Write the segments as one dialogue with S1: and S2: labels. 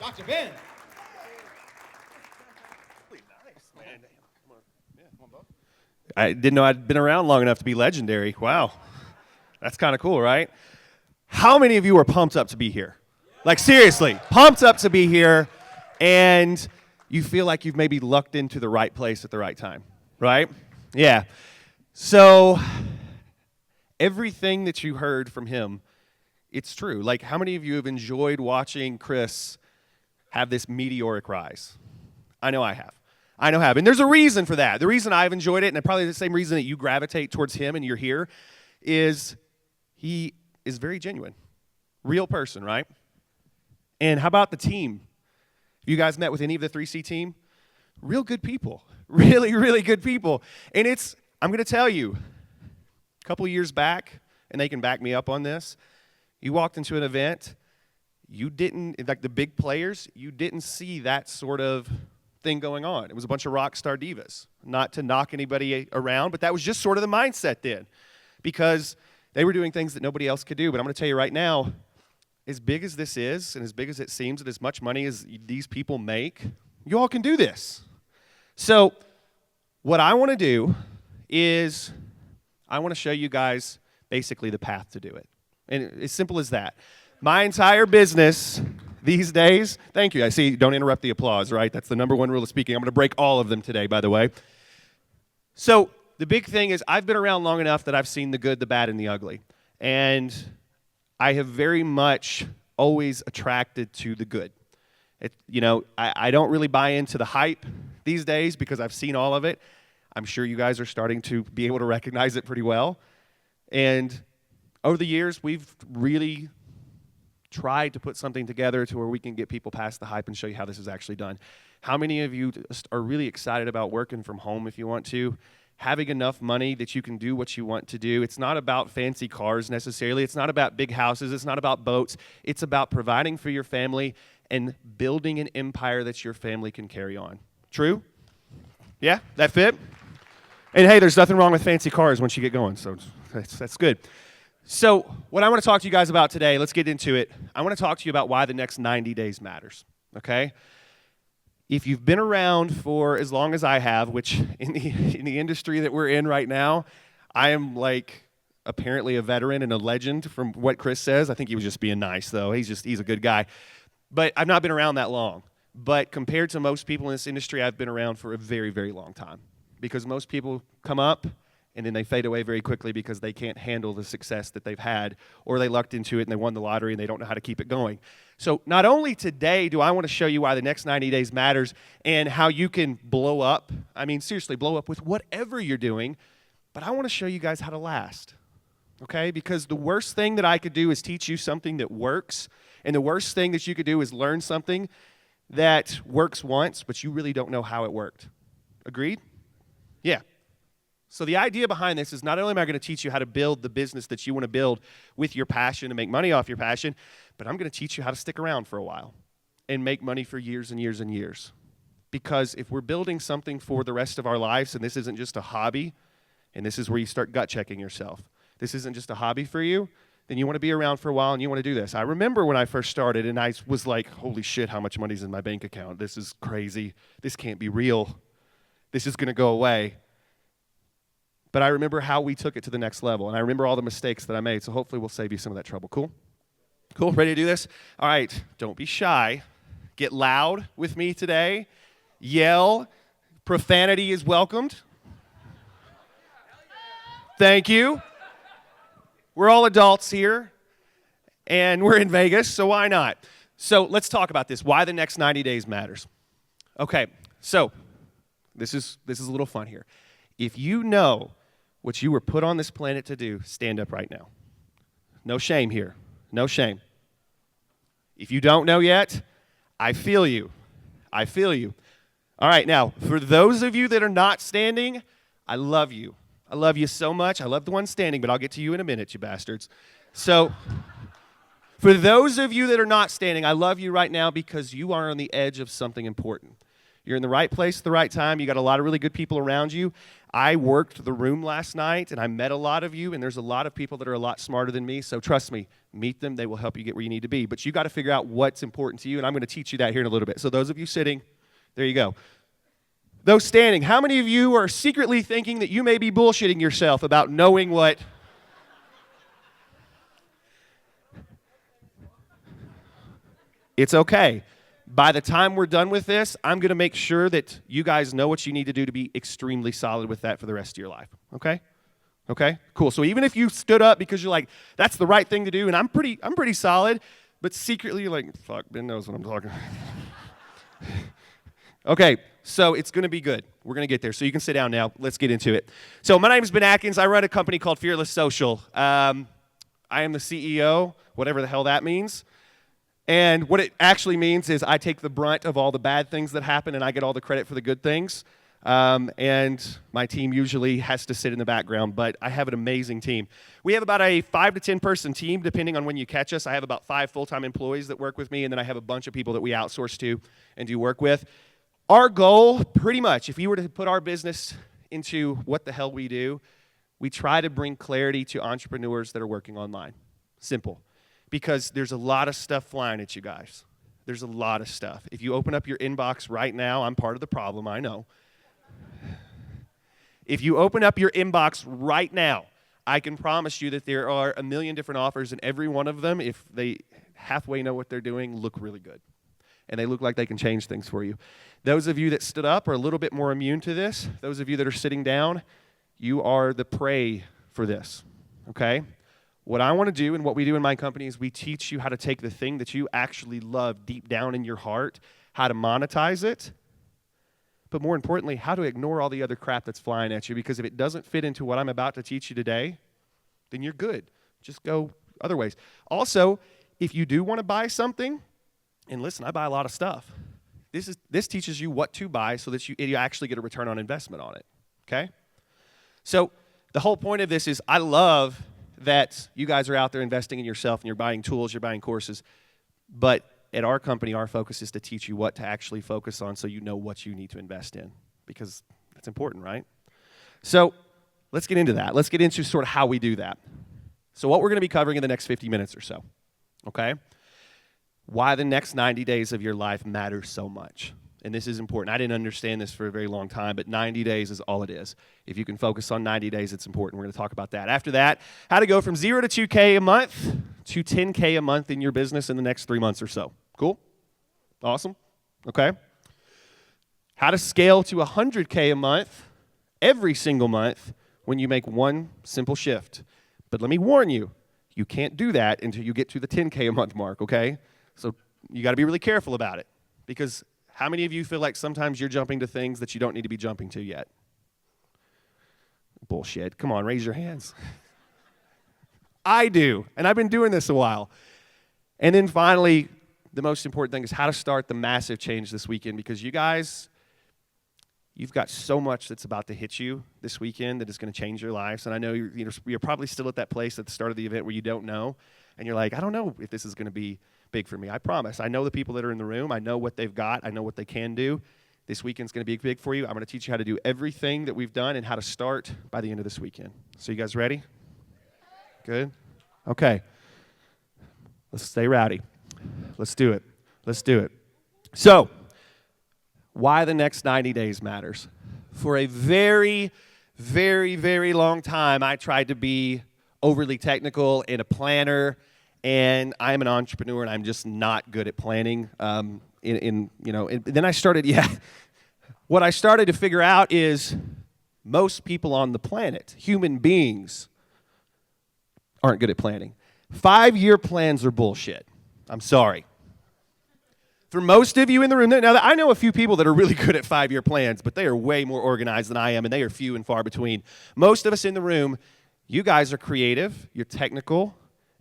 S1: Dr. Ben.
S2: Really nice, man. Come on. Yeah, come on, Bob. I didn't know I'd been around long enough to be legendary. Wow. That's kind of cool, right? How many of you are pumped up to be here? Like, seriously, pumped up to be here, and you feel like you've maybe lucked into the right place at the right time, right? Yeah. So, everything that you heard from him, it's true. Like, how many of you have enjoyed watching Chris have this meteoric rise? I know I have. And there's a reason for that. The reason I've enjoyed it, and probably the same reason that you gravitate towards him and you're here, is he is very genuine. Real person, right? And how about the team? Have you guys met with any of the 3C team? Real good people. Really, really good people. And I'm going to tell you, a couple years back, and they can back me up on this, you walked into an event, you didn't, like the big players, you didn't see that sort of thing going on. It was a bunch of rock star divas. Not to knock anybody around, but that was just sort of the mindset then, because they were doing things that nobody else could do. But I'm going to tell you right now, as big as this is, and as big as it seems, and as much money as these people make, you all can do this. So what I want to do is I want to show you guys basically the path to do it. And as simple as that. My entire business these days, thank you. I see, don't interrupt the applause, right? That's the number one rule of speaking. I'm going to break all of them today, by the way. So the big thing is I've been around long enough that I've seen the good, the bad, and the ugly. And I have very much always attracted to the good. I don't really buy into the hype these days because I've seen all of it. I'm sure you guys are starting to be able to recognize it pretty well. And over the years, we've really tried to put something together to where we can get people past the hype and show you how this is actually done. How many of you are really excited about working from home if you want to? Having enough money that you can do what you want to do. It's not about fancy cars necessarily. It's not about big houses. It's not about boats. It's about providing for your family and building an empire that your family can carry on. True? Yeah? That fit? And hey, there's nothing wrong with fancy cars once you get going, so that's good. So what I want to talk to you guys about today, let's get into it. I want to talk to you about why the next 90 days matters, okay? If you've been around for as long as I have, which in the industry that we're in right now, I am like apparently a veteran and a legend from what Chris says. I think he was just being nice, though. He's a good guy. But I've not been around that long. But compared to most people in this industry, I've been around for a very, very long time. Because most people come up and then they fade away very quickly because they can't handle the success that they've had, or they lucked into it and they won the lottery and they don't know how to keep it going. So not only today do I want to show you why the next 90 days matters and how you can blow up, I mean seriously, blow up with whatever you're doing, but I want to show you guys how to last, okay? Because the worst thing that I could do is teach you something that works, and the worst thing that you could do is learn something that works once, but you really don't know how it worked. Agreed? Yeah. So the idea behind this is not only am I going to teach you how to build the business that you want to build with your passion and make money off your passion, but I'm going to teach you how to stick around for a while and make money for years and years and years. Because if we're building something for the rest of our lives, and this isn't just a hobby, and this is where you start gut checking yourself, this isn't just a hobby for you, then you want to be around for a while and you want to do this. I remember when I first started and I was like, holy shit, how much money's in my bank account? This is crazy. This can't be real. This is going to go away. But I remember how we took it to the next level, and I remember all the mistakes that I made, so hopefully we'll save you some of that trouble. Cool? Cool? Ready to do this? All right, don't be shy. Get loud with me today. Yell. Profanity is welcomed. Thank you. We're all adults here, and we're in Vegas, so why not? So let's talk about this, why the next 90 days matters. Okay, so this is a little fun here. If you know what you were put on this planet to do, stand up right now. No shame here. No shame. If you don't know yet, I feel you. I feel you. All right, now, for those of you that are not standing, I love you. I love you so much. I love the ones standing, but I'll get to you in a minute, you bastards. So, for those of you that are not standing, I love you right now because you are on the edge of something important. You're in the right place at the right time. You got a lot of really good people around you. I worked the room last night, and I met a lot of you, and there's a lot of people that are a lot smarter than me, so trust me, meet them. They will help you get where you need to be. But you got to figure out what's important to you, and I'm going to teach you that here in a little bit. So those of you sitting, there you go. Those standing, how many of you are secretly thinking that you may be bullshitting yourself about knowing what? It's okay. By the time we're done with this, I'm going to make sure that you guys know what you need to do to be extremely solid with that for the rest of your life. Okay? Okay? Cool. So even if you stood up because you're like, that's the right thing to do, and I'm pretty solid, but secretly you're like, fuck, Ben knows what I'm talking about. Okay, so it's going to be good. We're going to get there. So you can sit down now. Let's get into it. So my name is Ben Adkins. I run a company called Fearless Social. I am the CEO, whatever the hell that means. And what it actually means is I take the brunt of all the bad things that happen, and I get all the credit for the good things. And my team usually has to sit in the background, but I have an amazing team. We have about a 5 to 10 person team, depending on when you catch us. I have about 5 full-time employees that work with me, and then I have a bunch of people that we outsource to and do work with. Our goal, pretty much, if you were to put our business into what the hell we do, we try to bring clarity to entrepreneurs that are working online. Simple. Because there's a lot of stuff flying at you guys. There's a lot of stuff. If you open up your inbox right now, I'm part of the problem, I know. If you open up your inbox right now, I can promise you that there are a million different offers, and every one of them, if they halfway know what they're doing, look really good. And they look like they can change things for you. Those of you that stood up are a little bit more immune to this. Those of you that are sitting down, you are the prey for this, okay? What I want to do and what we do in my company is we teach you how to take the thing that you actually love deep down in your heart, how to monetize it, but more importantly, how to ignore all the other crap that's flying at you, because if it doesn't fit into what I'm about to teach you today, then you're good. Just go other ways. Also, if you do want to buy something, and listen, I buy a lot of stuff. This teaches you what to buy so that you actually get a return on investment on it, okay? So the whole point of this is I love that you guys are out there investing in yourself and you're buying tools, you're buying courses, but at our company, our focus is to teach you what to actually focus on so you know what you need to invest in, because that's important, right? So let's get into that. Let's get into sort of how we do that. So what we're going to be covering in the next 50 minutes or so, okay? Why the next 90 days of your life matter so much. And this is important. I didn't understand this for a very long time, but 90 days is all it is. If you can focus on 90 days, it's important. We're going to talk about that. After that, how to go from 0 to 2K a month to 10K a month in your business in the next 3 months or so. Cool? Awesome? Okay. How to scale to 100K a month every single month when you make one simple shift. But let me warn you, you can't do that until you get to the 10K a month mark, okay? So you got to be really careful about it, because how many of you feel like sometimes you're jumping to things that you don't need to be jumping to yet? Bullshit. Come on, raise your hands. I do, and I've been doing this a while. And then finally, the most important thing is how to start the massive change this weekend, because you guys, you've got so much that's about to hit you this weekend that is going to change your lives. And I know you're probably still at that place at the start of the event where you don't know, and you're like, I don't know if this is going to be big for me. I promise. I know the people that are in the room. I know what they've got. I know what they can do. This weekend's going to be big for you. I'm going to teach you how to do everything that we've done and how to start by the end of this weekend. So you guys ready? Good? Okay. Let's stay rowdy. Let's do it. Let's do it. So, why the next 90 days matters. For a very, very, very long time, I tried to be overly technical and a planner, and I'm an entrepreneur, and I'm just not good at planning. And then I started, what I started to figure out is most people on the planet, human beings, aren't good at planning. 5-year plans are bullshit. I'm sorry. For most of you in the room, now I know a few people that are really good at 5-year plans, but they are way more organized than I am, and they are few and far between. Most of us in the room, you guys are creative, you're technical,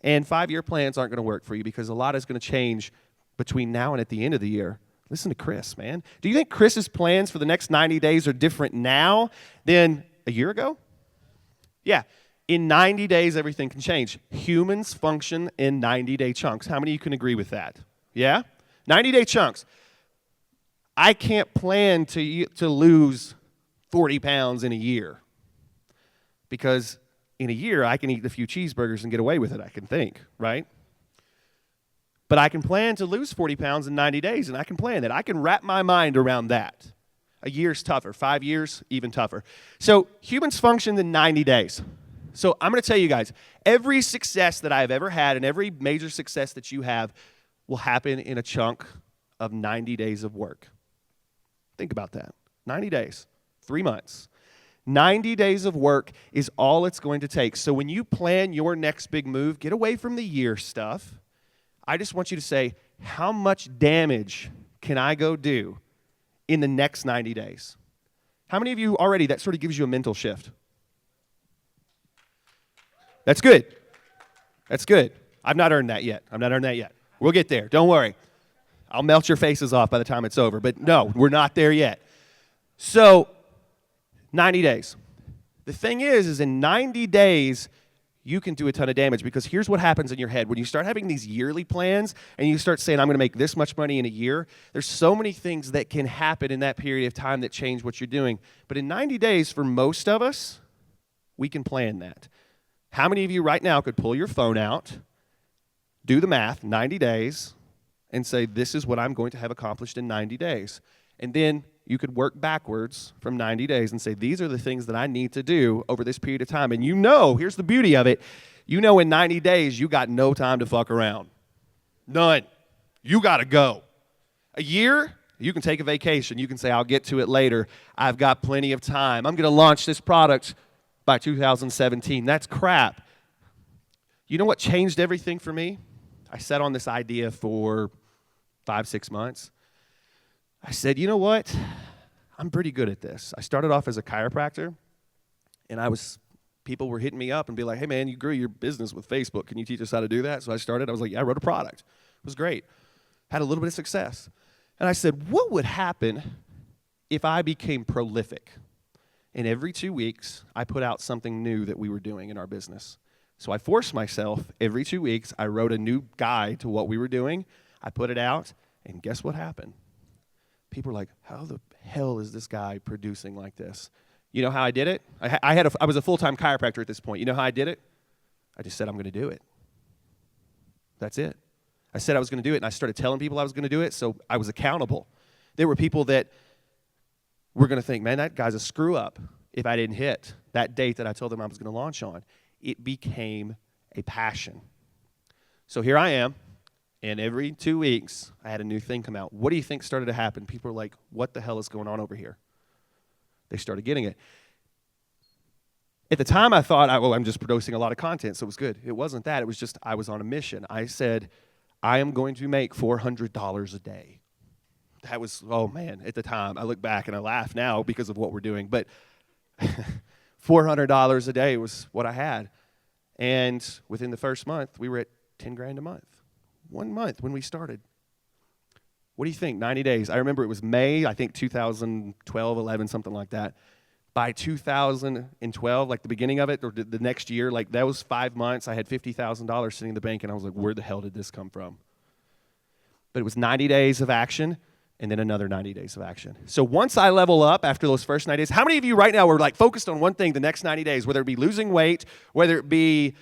S2: and 5-year plans aren't going to work for you because a lot is going to change between now and at the end of the year. Listen to Chris, man. Do you think Chris's plans for the next 90 days are different now than a year ago? Yeah. In 90 days, everything can change. Humans function in 90-day chunks. How many of you can agree with that? Yeah? 90-day chunks. I can't plan to lose 40 pounds in a year, because in a year I can eat a few cheeseburgers and get away with it, I can think, right? But I can plan to lose 40 pounds in 90 days, and I can plan that. I can wrap my mind around that. A year's tougher. 5 years, even tougher. So humans function in 90 days. So I'm going to tell you guys, every success that I've ever had and every major success that you have will happen in a chunk of 90 days of work. Think about that. 90 days, 3 months. 90 days of work is all it's going to take. So when you plan your next big move, get away from the year stuff. I just want you to say, how much damage can I go do in the next 90 days? How many of you already, that sort of gives you a mental shift? That's good. That's good. I've not earned that yet. We'll get there. Don't worry. I'll melt your faces off by the time it's over. But no, we're not there yet. So, 90 days. The thing is in 90 days, you can do a ton of damage, because here's what happens in your head. When you start having these yearly plans and you start saying, I'm going to make this much money in a year, there's so many things that can happen in that period of time that change what you're doing. But in 90 days, for most of us, we can plan that. How many of you right now could pull your phone out, do the math, 90 days, and say, this is what I'm going to have accomplished in 90 days? And then you could work backwards from 90 days and say, these are the things that I need to do over this period of time. And here's the beauty of it, in 90 days, you got no time to fuck around. None. You got to go. A year, you can take a vacation. You can say, I'll get to it later. I've got plenty of time. I'm going to launch this product by 2017. That's crap. You know what changed everything for me? I sat on this idea for 5-6 months. I said, you know what? I'm pretty good at this. I started off as a chiropractor, and people were hitting me up and be like, hey man, you grew your business with Facebook. Can you teach us how to do that? So I started. I was like, yeah, I wrote a product. It was great. Had a little bit of success. And I said, what would happen if I became prolific? And every 2 weeks, I put out something new that we were doing in our business. So I forced myself, every 2 weeks, I wrote a new guide to what we were doing. I put it out, and guess what happened? People were like, how the hell is this guy producing like this? You know how I did it? I was a full-time chiropractor at this point. You know how I did it? I just said, I'm going to do it. That's it. I said I was going to do it, and I started telling people I was going to do it, so I was accountable. There were people that were going to think, man, that guy's a screw-up if I didn't hit that date that I told them I was going to launch on. It became a passion. So here I am. And every 2 weeks, I had a new thing come out. What do you think started to happen? People were like, what the hell is going on over here? They started getting it. At the time, I thought, I'm just producing a lot of content, so it was good. It wasn't that. It was just I was on a mission. I said, I am going to make $400 a day. That was, oh man, at the time. I look back and I laugh now because of what we're doing. But $400 a day was what I had. And within the first month, we were at $10,000 a month. 1 month when we started. What do you think? 90 days. I remember it was May, I think 2012, 11, something like that. By 2012, like the beginning of it, or the next year, like that was 5 months, I had $50,000 sitting in the bank, and I was like, where the hell did this come from? But it was 90 days of action, and then another 90 days of action. So once I level up after those first 90 days, how many of you right now are like focused on one thing the next 90 days, whether it be losing weight, whether it be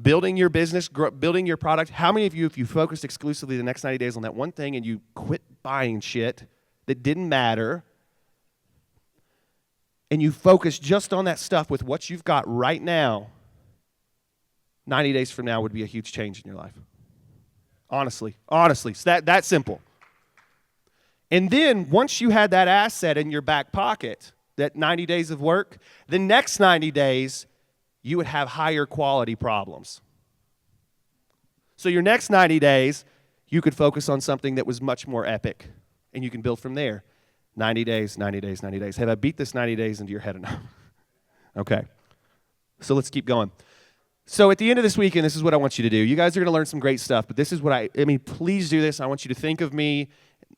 S2: building your business, building your product? How many of you, if you focused exclusively the next 90 days on that one thing and you quit buying shit that didn't matter, and you focus just on that stuff with what you've got right now, 90 days from now would be a huge change in your life. Honestly, it's that simple. And then once you had that asset in your back pocket, that 90 days of work, the next 90 days, you would have higher quality problems. So your next 90 days, you could focus on something that was much more epic, and you can build from there. 90 days, 90 days, 90 days. Have I beat this 90 days into your head enough? Okay. So let's keep going. So at the end of this weekend, this is what I want you to do. You guys are going to learn some great stuff, but this is what please do this. I want you to think of me,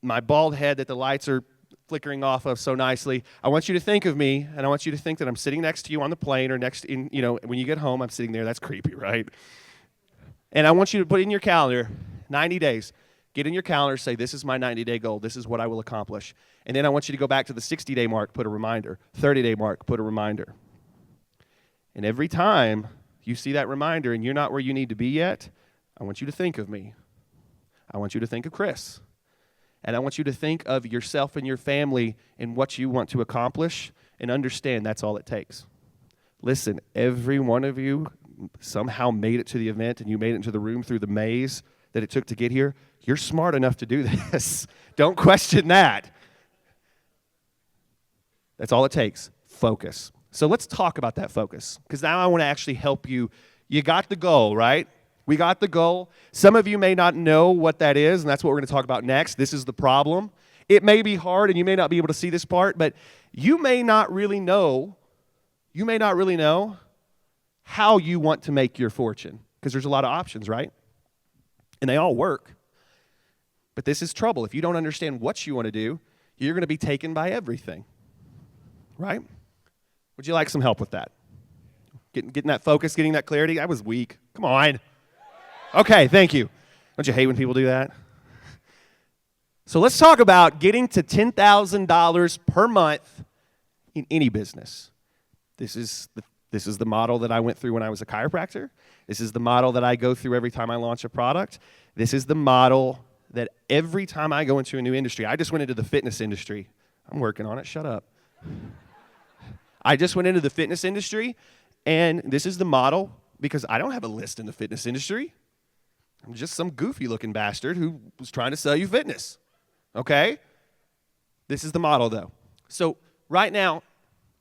S2: my bald head that the lights are flickering off of so nicely. I want you to think of me, and I want you to think that I'm sitting next to you on the plane, or when you get home, I'm sitting there. That's creepy, right? And I want you to put in your calendar, 90 days. Get in your calendar, say, this is my 90-day goal. This is what I will accomplish. And then I want you to go back to the 60-day mark, put a reminder. 30-day mark, put a reminder. And every time you see that reminder and you're not where you need to be yet, I want you to think of me. I want you to think of Chris. And I want you to think of yourself and your family and what you want to accomplish and understand that's all it takes. Listen, every one of you somehow made it to the event and you made it into the room through the maze that it took to get here. You're smart enough to do this. Don't question that. That's all it takes. Focus. So let's talk about that focus, because now I want to actually help you. You got the goal, right? We got the goal. Some of you may not know what that is, and that's what we're going to talk about next. This is the problem. It may be hard, and you may not be able to see this part, but you may not really know how you want to make your fortune, because there's a lot of options, right? And they all work. But this is trouble. If you don't understand what you want to do, you're going to be taken by everything, right? Would you like some help with that? Getting that focus, getting that clarity? I was weak. Come on. Okay, thank you. Don't you hate when people do that? So let's talk about getting to $10,000 per month in any business. This is the model that I went through when I was a chiropractor. This is the model that I go through every time I launch a product. This is the model that every time I go into a new industry. I just went into the fitness industry. I'm working on it. Shut up. I just went into the fitness industry, and this is the model, because I don't have a list in the fitness industry. I'm just some goofy-looking bastard who was trying to sell you fitness, okay? This is the model, though. So right now,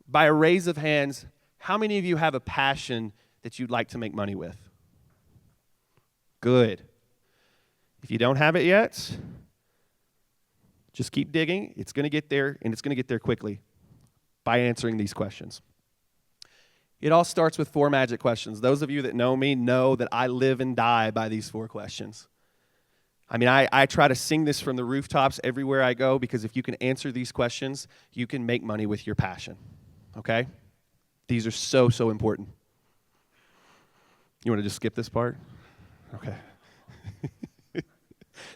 S2: by a raise of hands, how many of you have a passion that you'd like to make money with? Good. If you don't have it yet, just keep digging. It's going to get there, and it's going to get there quickly by answering these questions. It all starts with 4 magic questions. Those of you that know me know that I live and die by these 4 questions. I mean, I try to sing this from the rooftops everywhere I go, because if you can answer these questions, you can make money with your passion, okay? These are so, so important. You want to just skip this part? Okay.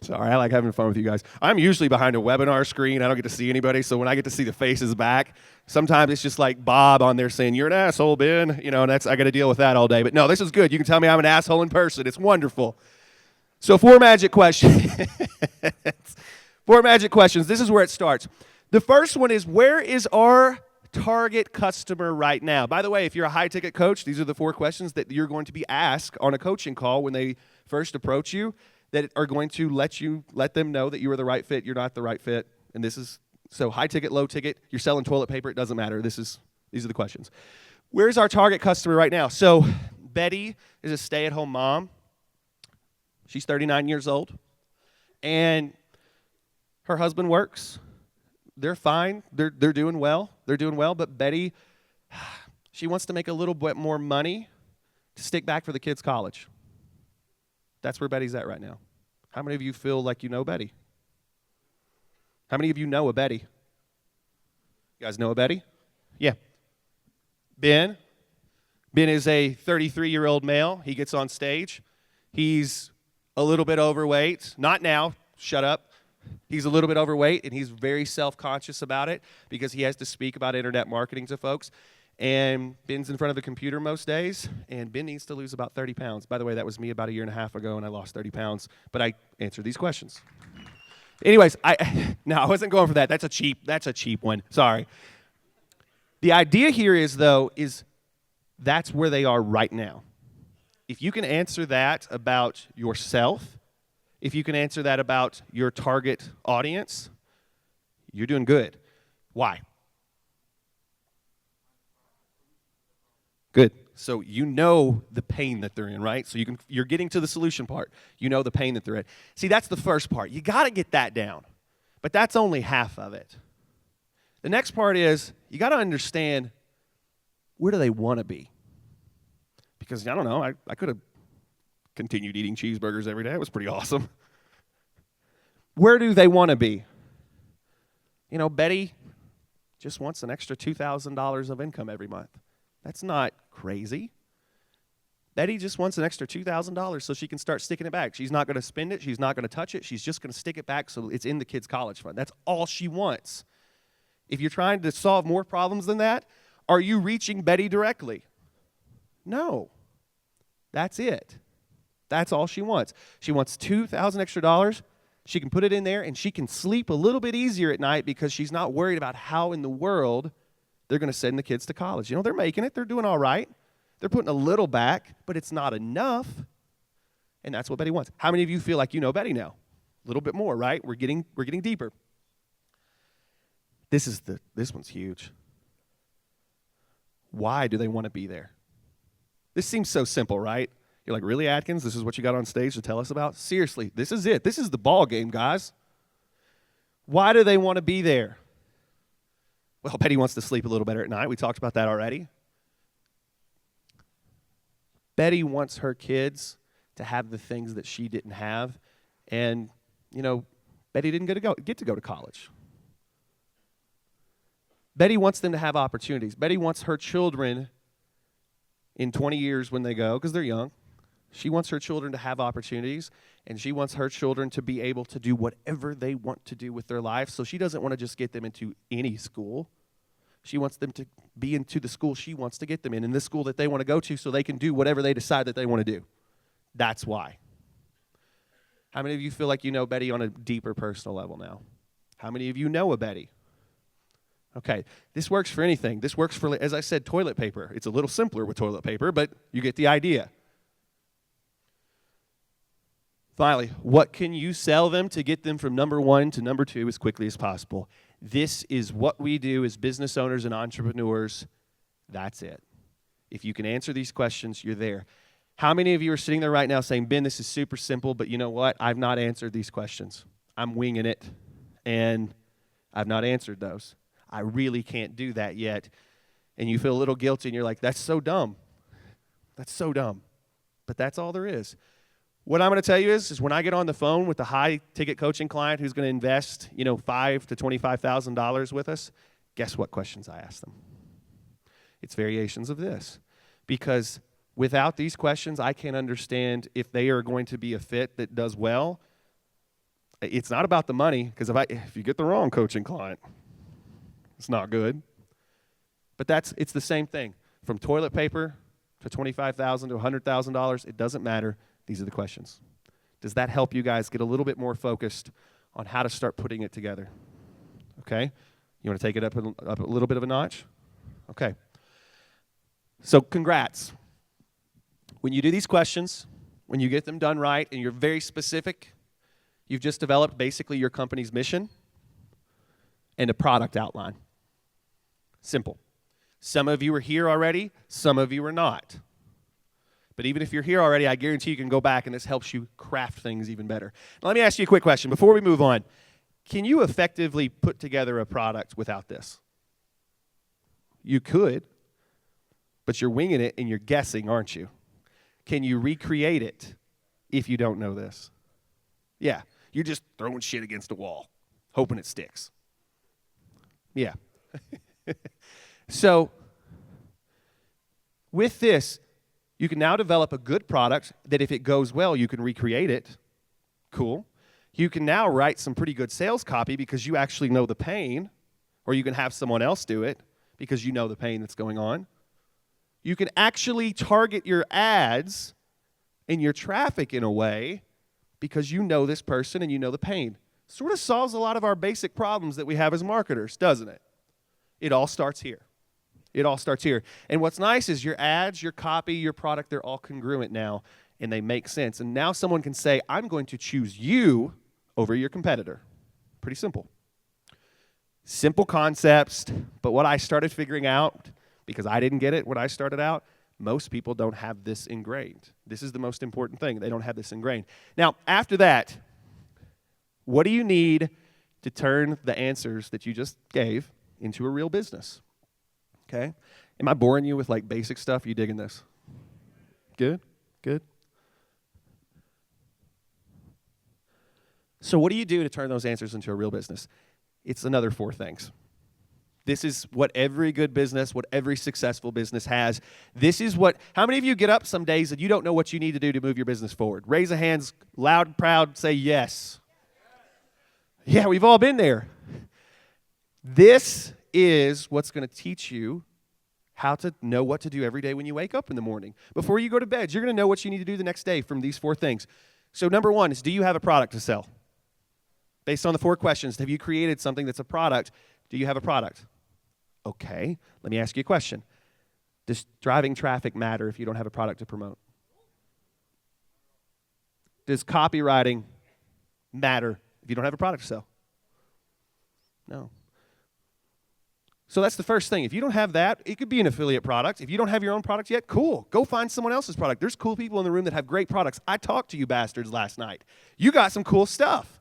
S2: Sorry, I like having fun with you guys. I'm usually behind a webinar screen. I don't get to see anybody, so when I get to see the faces back, sometimes it's just like Bob on there saying, "You're an asshole, Ben." You know, and I got to deal with that all day. But no, this is good. You can tell me I'm an asshole in person. It's wonderful. So 4 magic questions. 4 magic questions. This is where it starts. The first one is, where is our target customer right now? By the way, if you're a high-ticket coach, these are the 4 questions that you're going to be asked on a coaching call when they first approach you, that are going to let them know that you are the right fit, you're not the right fit. And this is, so high ticket, low ticket, you're selling toilet paper, it doesn't matter. These are the questions. Where's our target customer right now? So Betty is a stay-at-home mom. She's 39 years old. And her husband works. They're fine. They're doing well. They're doing well. But Betty, she wants to make a little bit more money to stick back for the kids' college. That's where Betty's at right now. How many of you feel like you know Betty? How many of you know a Betty? You guys know a Betty? Yeah. Ben is a 33-year-old male. He gets on stage. He's a little bit overweight. Not now. Shut up. He's a little bit overweight, and he's very self-conscious about it because he has to speak about internet marketing to folks. And Ben's in front of the computer most days, and Ben needs to lose about 30 pounds. By the way, that was me about a year and a half ago, and I lost 30 pounds. But I answered these questions. Anyways, I wasn't going for that. That's a cheap one. Sorry. The idea here is that's where they are right now. If you can answer that about yourself, if you can answer that about your target audience, you're doing good. Why? Good. So you know the pain that they're in, right? So you're getting to the solution part. You know the pain that they're in. See, that's the first part. You got to get that down. But that's only half of it. The next part is you got to understand, where do they want to be? Because, I don't know, I could have continued eating cheeseburgers every day. It was pretty awesome. Where do they want to be? You know, Betty just wants an extra $2,000 of income every month. That's not crazy. Betty just wants an extra $2,000 so she can start sticking it back. She's not going to spend it. She's not going to touch it. She's just going to stick it back so it's in the kid's college fund. That's all she wants. If you're trying to solve more problems than that, are you reaching Betty directly? No. That's it. That's all she wants. She wants $2,000 extra dollars. She can put it in there, and she can sleep a little bit easier at night because she's not worried about how in the world they're going to send the kids to college. You know, they're making it. They're doing all right. They're putting a little back, but it's not enough. And that's what Betty wants. How many of you feel like you know Betty now? A little bit more, right? We're getting deeper. This one's huge. Why do they want to be there? This seems so simple, right? You're like, really, Adkins? This is what you got on stage to tell us about? Seriously, this is it. This is the ball game, guys. Why do they want to be there? Well, Betty wants to sleep a little better at night. We talked about that already. Betty wants her kids to have the things that she didn't have. And, you know, Betty didn't get to go to college. Betty wants them to have opportunities. Betty wants her children in 20 years when they go, because they're young, she wants her children to have opportunities, and she wants her children to be able to do whatever they want to do with their life. So she doesn't want to just get them into any school. She wants them to be into the school she wants to get them in the school that they want to go to so they can do whatever they decide that they want to do. That's why. How many of you feel like you know Betty on a deeper personal level now? How many of you know a Betty? Okay, this works for anything. This works for, as I said, toilet paper. It's a little simpler with toilet paper, but you get the idea. Finally, what can you sell them to get them from number 1 to number 2 as quickly as possible? This is what we do as business owners and entrepreneurs. That's it. If you can answer these questions, you're there. How many of you are sitting there right now saying, Ben, this is super simple, but you know what? I've not answered these questions. I'm winging it, and I've not answered those. I really can't do that yet. And you feel a little guilty, and you're like, that's so dumb. That's so dumb. But that's all there is. What I'm going to tell you is when I get on the phone with the high-ticket coaching client who's going to invest, $5,000 to $25,000 with us, guess what questions I ask them? It's variations of this. Because without these questions, I can't understand if they are going to be a fit that does well. It's not about the money, because if you get the wrong coaching client, it's not good. But it's the same thing. From toilet paper to $25,000 to $100,000, it doesn't matter. These are the questions. Does that help you guys get a little bit more focused on how to start putting it together? Okay? You want to take it up a little bit of a notch? Okay. So congrats. When you do these questions, when you get them done right, and you're very specific, you've just developed basically your company's mission and a product outline. Simple. Some of you are here already. Some of you are not. But even if you're here already, I guarantee you can go back, and this helps you craft things even better. Now, let me ask you a quick question before we move on. Can you effectively put together a product without this? You could, but you're winging it and you're guessing, aren't you? Can you recreate it if you don't know this? Yeah, you're just throwing shit against a wall, hoping it sticks. Yeah. So, with this, you can now develop a good product that if it goes well, you can recreate it. Cool. You can now write some pretty good sales copy because you actually know the pain, or you can have someone else do it because you know the pain that's going on. You can actually target your ads and your traffic in a way because you know this person and you know the pain. Sort of solves a lot of our basic problems that we have as marketers, doesn't it? It all starts here. It all starts here. And what's nice is your ads, your copy, your product, they're all congruent now, and they make sense. And now someone can say, I'm going to choose you over your competitor. Pretty simple. Simple concepts, but what I started figuring out, because I didn't get it when I started out, most people don't have this ingrained. This is the most important thing. They don't have this ingrained. Now, after that, what do you need to turn the answers that you just gave into a real business? Okay? Am I boring you with like basic stuff? Are you digging this? Good? Good? So what do you do to turn those answers into a real business? It's another 4 things. This is what every good business, what every successful business has. This is what, how many of you get up some days and you don't know what you need to do to move your business forward? Raise a hands, loud and proud, say yes. Yeah, we've all been there. This is what's going to teach you how to know what to do every day when you wake up in the morning. Before you go to bed, you're going to know what you need to do the next day from these 4 things. So number 1 is, do you have a product to sell? Based on the 4 questions, have you created something that's a product? Do you have a product? Okay, let me ask you a question. Does driving traffic matter if you don't have a product to promote? Does copywriting matter if you don't have a product to sell? No. So that's the first thing. If you don't have that, it could be an affiliate product. If you don't have your own product yet, cool. Go find someone else's product. There's cool people in the room that have great products. I talked to you bastards last night. You got some cool stuff.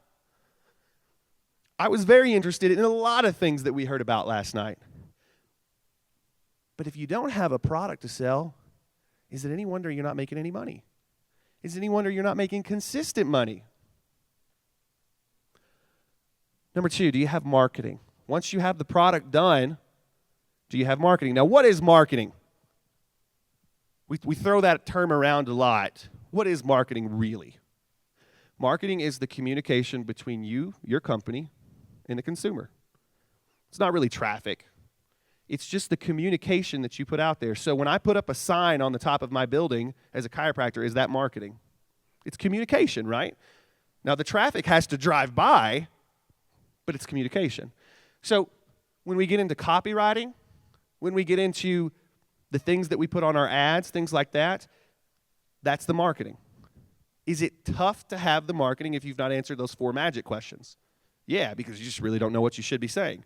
S2: I was very interested in a lot of things that we heard about last night. But if you don't have a product to sell, is it any wonder you're not making any money? Is it any wonder you're not making consistent money? Number 2, do you have marketing? Once you have the product done, do you have marketing? Now, what is marketing? We throw that term around a lot. What is marketing really? Marketing is the communication between you, your company, and the consumer. It's not really traffic. It's just the communication that you put out there. So when I put up a sign on the top of my building as a chiropractor, is that marketing? It's communication, right? Now, the traffic has to drive by, but it's communication. So when we get into copywriting, when we get into the things that we put on our ads, things like that, that's the marketing. Is it tough to have the marketing if you've not answered those 4 magic questions? Yeah, because you just really don't know what you should be saying.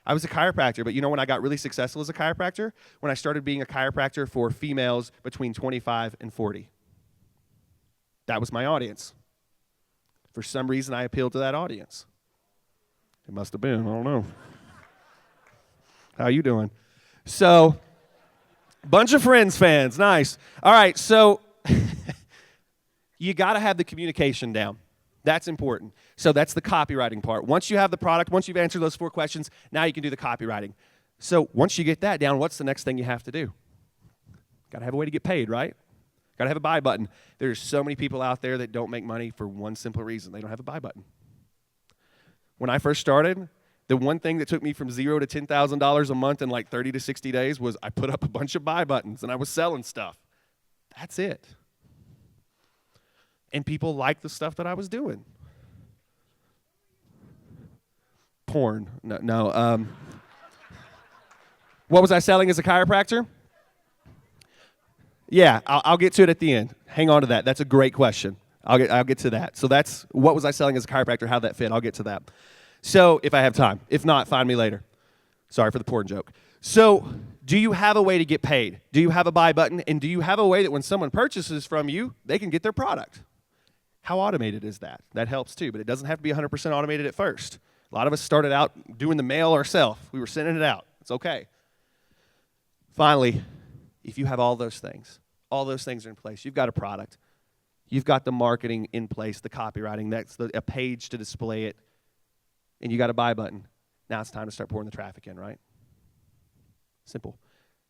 S2: I was a chiropractor, but you know when I got really successful as a chiropractor? When I started being a chiropractor for females between 25 and 40. That was my audience. For some reason, I appealed to that audience. It must have been, I don't know. How you doing? So, bunch of Friends fans, nice. All right, so you got to have the communication down. That's important. So that's the copywriting part. Once you have the product, once you've answered those 4 questions, now you can do the copywriting. So once you get that down, what's the next thing you have to do? Got to have a way to get paid, right? Got to have a buy button. There's so many people out there that don't make money for one simple reason. They don't have a buy button. When I first started, the one thing that took me from $0 to $10,000 a month in like 30 to 60 days was I put up a bunch of buy buttons and I was selling stuff. That's it. And people liked the stuff that I was doing. Porn. No. What was I selling as a chiropractor? Yeah, I'll get to it at the end. Hang on to that. That's a great question. I'll get to that. So that's what was I selling as a chiropractor, how'd that fit? I'll get to that. So if I have time. If not, find me later. Sorry for the porn joke. So do you have a way to get paid? Do you have a buy button? And do you have a way that when someone purchases from you, they can get their product? How automated is that? That helps too, but it doesn't have to be 100% automated at first. A lot of us started out doing the mail ourselves. We were sending it out. It's okay. Finally, if you have all those things are in place, you've got a product, you've got the marketing in place, the copywriting, that's a page to display it, and you got a buy button. Now it's time to start pouring the traffic in, right? Simple.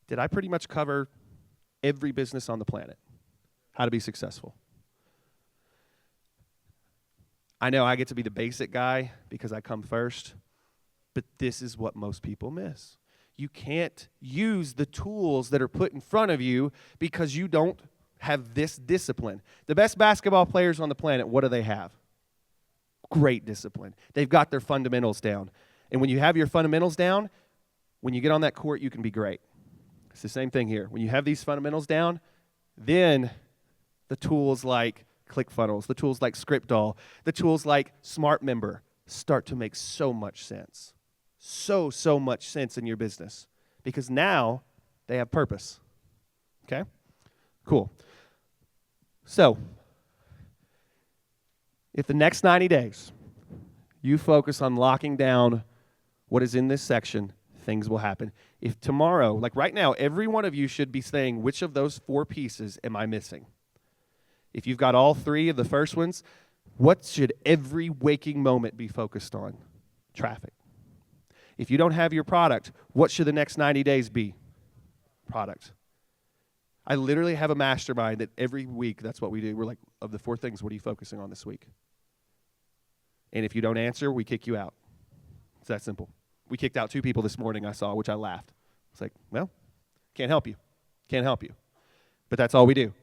S2: Did I pretty much cover every business on the planet? How to be successful? I know I get to be the basic guy because I come first, but this is what most people miss. You can't use the tools that are put in front of you because you don't have this discipline. The best basketball players on the planet, what do they have? Great discipline. They've got their fundamentals down. And when you have your fundamentals down, when you get on that court, you can be great. It's the same thing here. When you have these fundamentals down, then the tools like ClickFunnels, the tools like ScriptDall, the tools like SmartMember start to make so much sense. So much sense in your business because now they have purpose. Okay? Cool. So, if the next 90 days you focus on locking down what is in this section, things will happen. If tomorrow, like right now, every one of you should be saying, which of those 4 pieces am I missing? If you've got all 3 of the first ones, what should every waking moment be focused on? Traffic. If you don't have your product, what should the next 90 days be? Product. I literally have a mastermind that every week, that's what we do. We're like, of the 4 things, what are you focusing on this week? And if you don't answer, we kick you out. It's that simple. We kicked out 2 people this morning I saw, which I laughed. It's like, well, can't help you. Can't help you. But that's all we do.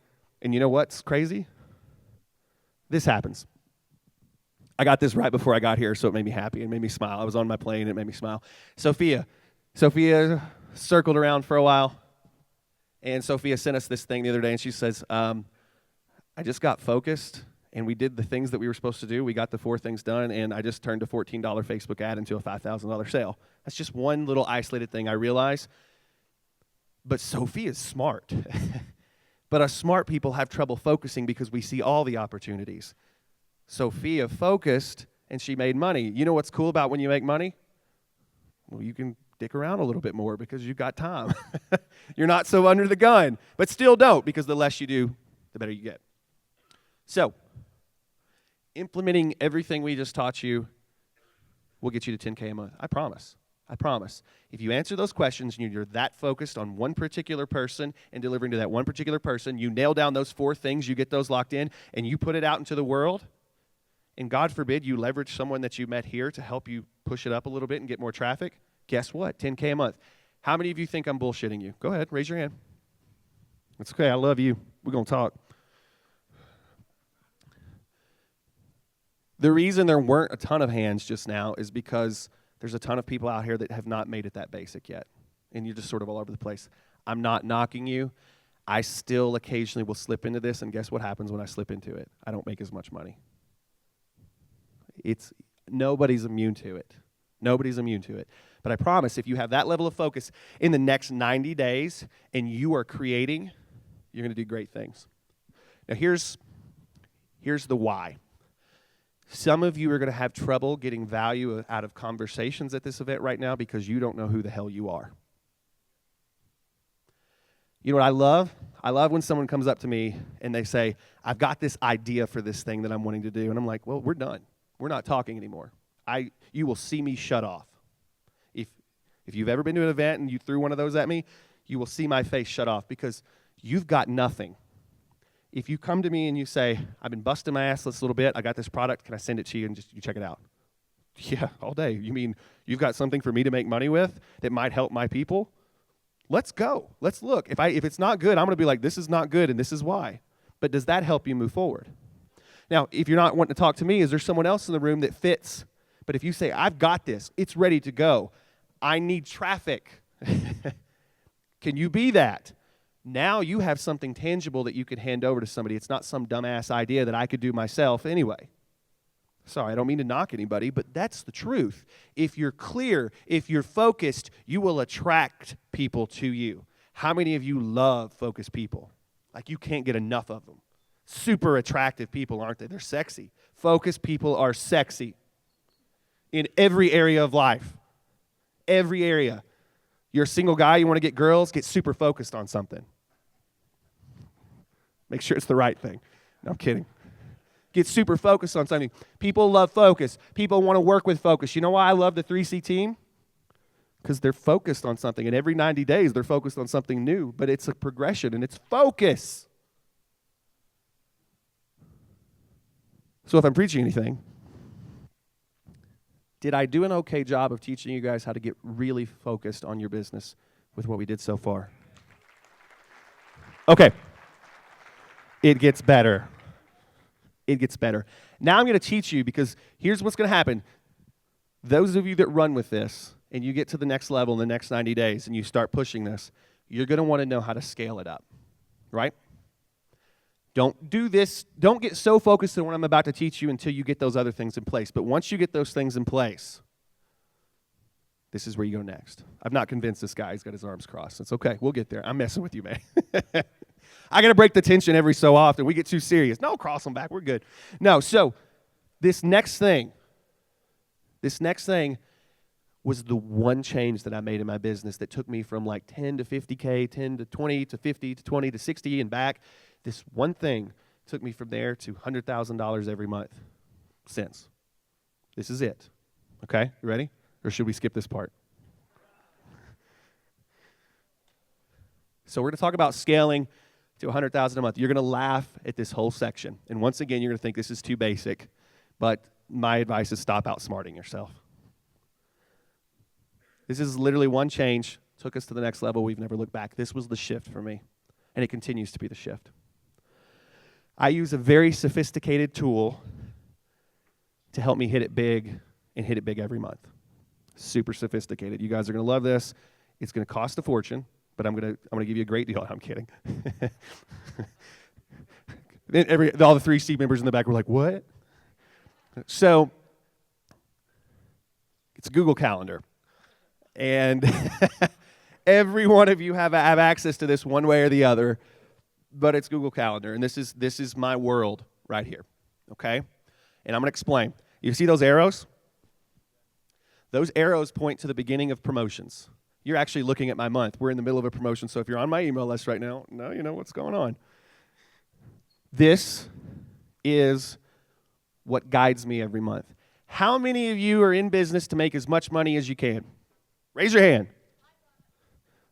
S2: And you know what's crazy? This happens. I got this right before I got here, so it made me happy. It made me smile. I was on my plane, and it made me smile. Sophia circled around for a while, and Sophia sent us this thing the other day, and she says, I just got focused, and we did the things that we were supposed to do. We got the 4 things done, and I just turned a $14 Facebook ad into a $5,000 sale. That's just one little isolated thing I realize. But Sophia's smart. But us smart people have trouble focusing because we see all the opportunities. Sophia focused, and she made money. You know what's cool about when you make money? Well, you can dick around a little bit more because you've got time. You're not so under the gun. But still don't, because the less you do, the better you get. So, implementing everything we just taught you will get you to 10K a month. I promise. I promise. If you answer those questions and you're that focused on one particular person and delivering to that one particular person, you nail down those 4 things, you get those locked in, and you put it out into the world, and God forbid you leverage someone that you met here to help you push it up a little bit and get more traffic, guess what? 10K a month. How many of you think I'm bullshitting you? Go ahead, raise your hand. It's okay, I love you. We're going to talk. The reason there weren't a ton of hands just now is because there's a ton of people out here that have not made it that basic yet, and you're just sort of all over the place. I'm not knocking you. I still occasionally will slip into this, and guess what happens when I slip into it? I don't make as much money. Nobody's immune to it. Nobody's immune to it. But I promise, if you have that level of focus in the next 90 days and you are creating, you're going to do great things. Now, here's the why. Some of you are going to have trouble getting value out of conversations at this event right now because you don't know who the hell you are. You know what I love? I love when someone comes up to me and they say, I've got this idea for this thing that I'm wanting to do. And I'm like, well, we're done. We're not talking anymore. You will see me shut off. If you've ever been to an event and you threw one of those at me, you will see my face shut off because you've got nothing. If you come to me and you say, I've been busting my ass this little bit, I got this product, can I send it to you and just you check it out? Yeah, all day. You mean you've got something for me to make money with that might help my people? Let's go. Let's look. If it's not good, I'm going to be like, this is not good and this is why. But does that help you move forward? Now, if you're not wanting to talk to me, is there someone else in the room that fits? But if you say, I've got this, it's ready to go, I need traffic. Can you be that? Now you have something tangible that you could hand over to somebody. It's not some dumbass idea that I could do myself anyway. Sorry, I don't mean to knock anybody, but that's the truth. If you're clear, if you're focused, you will attract people to you. How many of you love focused people? Like you can't get enough of them. Super attractive people, aren't they? They're sexy. Focused people are sexy in every area of life. Every area. You're a single guy, you want to get girls, get super focused on something. Make sure it's the right thing. No, I'm kidding. Get super focused on something. People love focus. People want to work with focus. You know why I love the 3C team? Because they're focused on something. And every 90 days, they're focused on something new. But it's a progression, and it's focus. So if I'm preaching anything, did I do an okay job of teaching you guys how to get really focused on your business with what we did so far? Okay. It gets better. It gets better. Now I'm going to teach you because here's what's going to happen. Those of you that run with this and you get to the next level in the next 90 days and you start pushing this, you're going to want to know how to scale it up, right? Don't do this. Don't get so focused on what I'm about to teach you until you get those other things in place. But once you get those things in place, this is where you go next. I've not convinced this guy. He's got his arms crossed. It's okay. We'll get there. I'm messing with you, man. I got to break the tension every so often. We get too serious. No, cross them back. We're good. No, so this next thing was the one change that I made in my business that took me from like 10 to 50K, 10 to 20 to 50 to 20 to 60 and back. This one thing took me from there to $100,000 every month since. This is it. Okay, you ready? Or should we skip this part? So we're going to talk about scaling to $100,000 a month. You're going to laugh at this whole section. And once again, you're going to think this is too basic. But my advice is stop outsmarting yourself. This is literally one change. Took us to the next level. We've never looked back. This was the shift for me. And it continues to be the shift. I use a very sophisticated tool to help me hit it big and hit it big every month. Super sophisticated. You guys are going to love this. It's going to cost a fortune, but I'm going to give you a great deal. I'm kidding. All the 3 Steve members in the back were like, what? So it's a Google Calendar. And every one of you have access to this one way or the other, but it's Google Calendar. And this is my world right here, okay? And I'm going to explain. You see those arrows? Those arrows point to the beginning of promotions. You're actually looking at my month. We're in the middle of a promotion, so if you're on my email list right now, you know what's going on. This is what guides me every month. How many of you are in business to make as much money as you can? Raise your hand.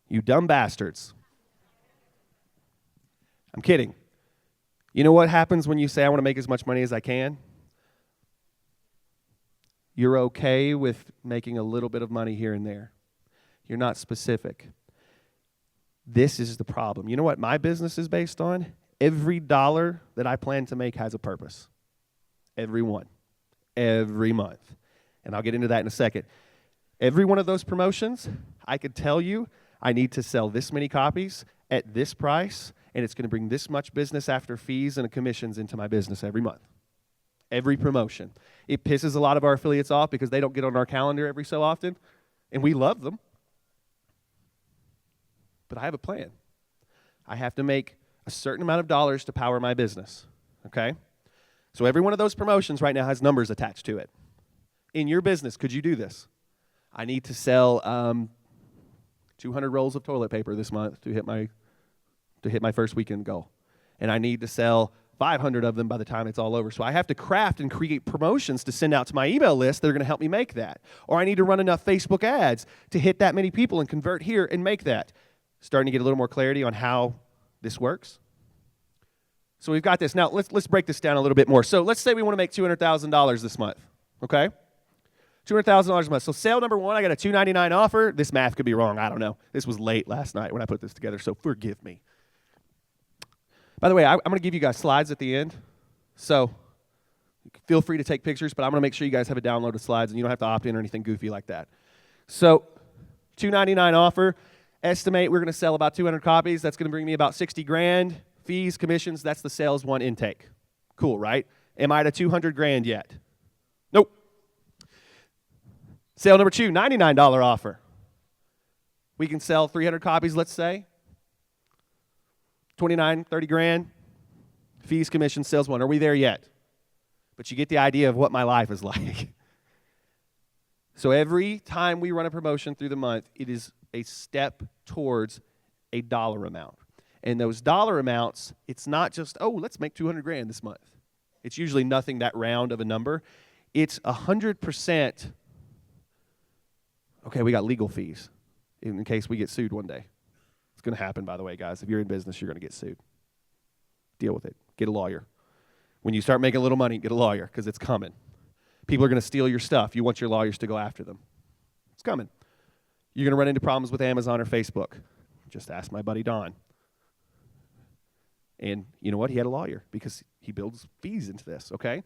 S2: You dumb bastards. I'm kidding. You know what happens when you say, I want to make as much money as I can? You're okay with making a little bit of money here and there. You're not specific. This is the problem. You know what my business is based on? Every dollar that I plan to make has a purpose. Every one. Every month. And I'll get into that in a second. Every one of those promotions, I could tell you, I need to sell this many copies at this price, and it's going to bring this much business after fees and commissions into my business every month. Every promotion. It pisses a lot of our affiliates off because they don't get on our calendar every so often, and we love them. But I have a plan. I have to make a certain amount of dollars to power my business, okay? So every one of those promotions right now has numbers attached to it. In your business, could you do this? I need to sell 200 rolls of toilet paper this month to hit my first weekend goal. And I need to sell 500 of them by the time it's all over. So I have to craft and create promotions to send out to my email list that are going to help me make that. Or I need to run enough Facebook ads to hit that many people and convert here and make that. Starting to get a little more clarity on how this works. So we've got this. Now let's break this down a little bit more. So let's say we want to make $200,000 this month, okay? $200,000 a month. So sale number 1, I got a $299 offer. This math could be wrong. I don't know. This was late last night when I put this together, so forgive me. By the way, I'm going to give you guys slides at the end, so feel free to take pictures, but I'm going to make sure you guys have a download of slides, and you don't have to opt in or anything goofy like that. So $299 offer. Estimate we're going to sell about 200 copies. That's going to bring me about $60,000. Fees, commissions, that's the sales 1 intake. Cool, right? Am I at a $200,000 yet? Nope. Sale number 2, $99 offer. We can sell 300 copies, let's say. 29, 30 grand. Fees, commissions, sales 1. Are we there yet? But you get the idea of what my life is like. So every time we run a promotion through the month, it is a step towards a dollar amount. And those dollar amounts, it's not just, oh, let's make 200 grand this month. It's usually nothing that round of a number. It's 100%. Okay, we got legal fees in case we get sued one day. It's going to happen, by the way, guys. If you're in business, you're going to get sued. Deal with it. Get a lawyer. When you start making a little money, get a lawyer because it's coming. People are going to steal your stuff. You want your lawyers to go after them. It's coming. You're going to run into problems with Amazon or Facebook. Just ask my buddy Don. And you know what? He had a lawyer because he builds fees into this, okay?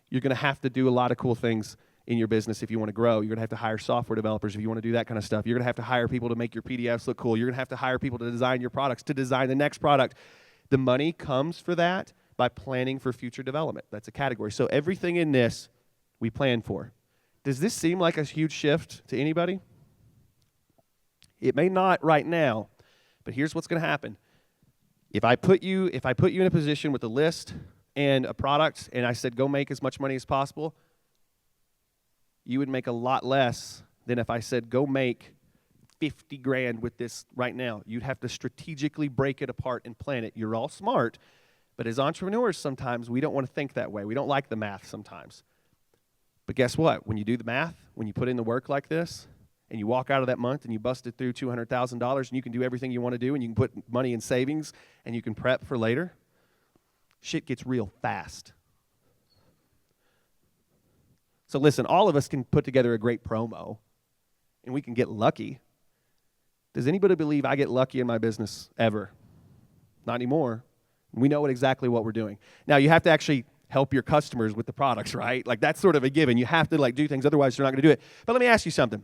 S2: You're going to have to do a lot of cool things in your business if you want to grow. You're going to have to hire software developers if you want to do that kind of stuff. You're going to have to hire people to make your PDFs look cool. You're going to have to hire people to design your products, to design the next product. The money comes for that by planning for future development. That's a category. So everything in this we plan for. Does this seem like a huge shift to anybody? It may not right now, but here's what's going to happen. If I put you in a position with a list and a product and I said go make as much money as possible, you would make a lot less than if I said go make 50 grand with this right now. You'd have to strategically break it apart and plan it. You're all smart, but as entrepreneurs sometimes we don't want to think that way. We don't like the math sometimes. But guess what? When you do the math, when you put in the work like this, and you walk out of that month and you busted through $200,000 and you can do everything you want to do and you can put money in savings and you can prep for later, shit gets real fast. So listen, all of us can put together a great promo and we can get lucky. Does anybody believe I get lucky in my business ever? Not anymore. We know exactly what we're doing. Now, you have to actually help your customers with the products, right? Like, that's sort of a given. You have to, do things, otherwise you're not going to do it. But let me ask you something.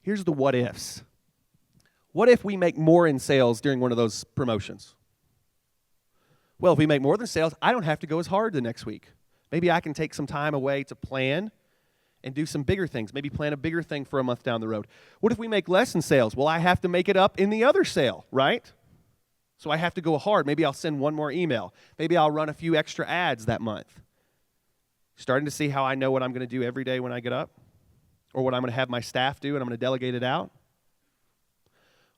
S2: Here's the what ifs. What if we make more in sales during one of those promotions? Well, if we make more than sales, I don't have to go as hard the next week. Maybe I can take some time away to plan and do some bigger things. Maybe plan a bigger thing for a month down the road. What if we make less in sales? Well, I have to make it up in the other sale, right? So I have to go hard. Maybe I'll send one more email. Maybe I'll run a few extra ads that month. Starting to see how I know what I'm going to do every day when I get up? Or what I'm going to have my staff do and I'm going to delegate it out?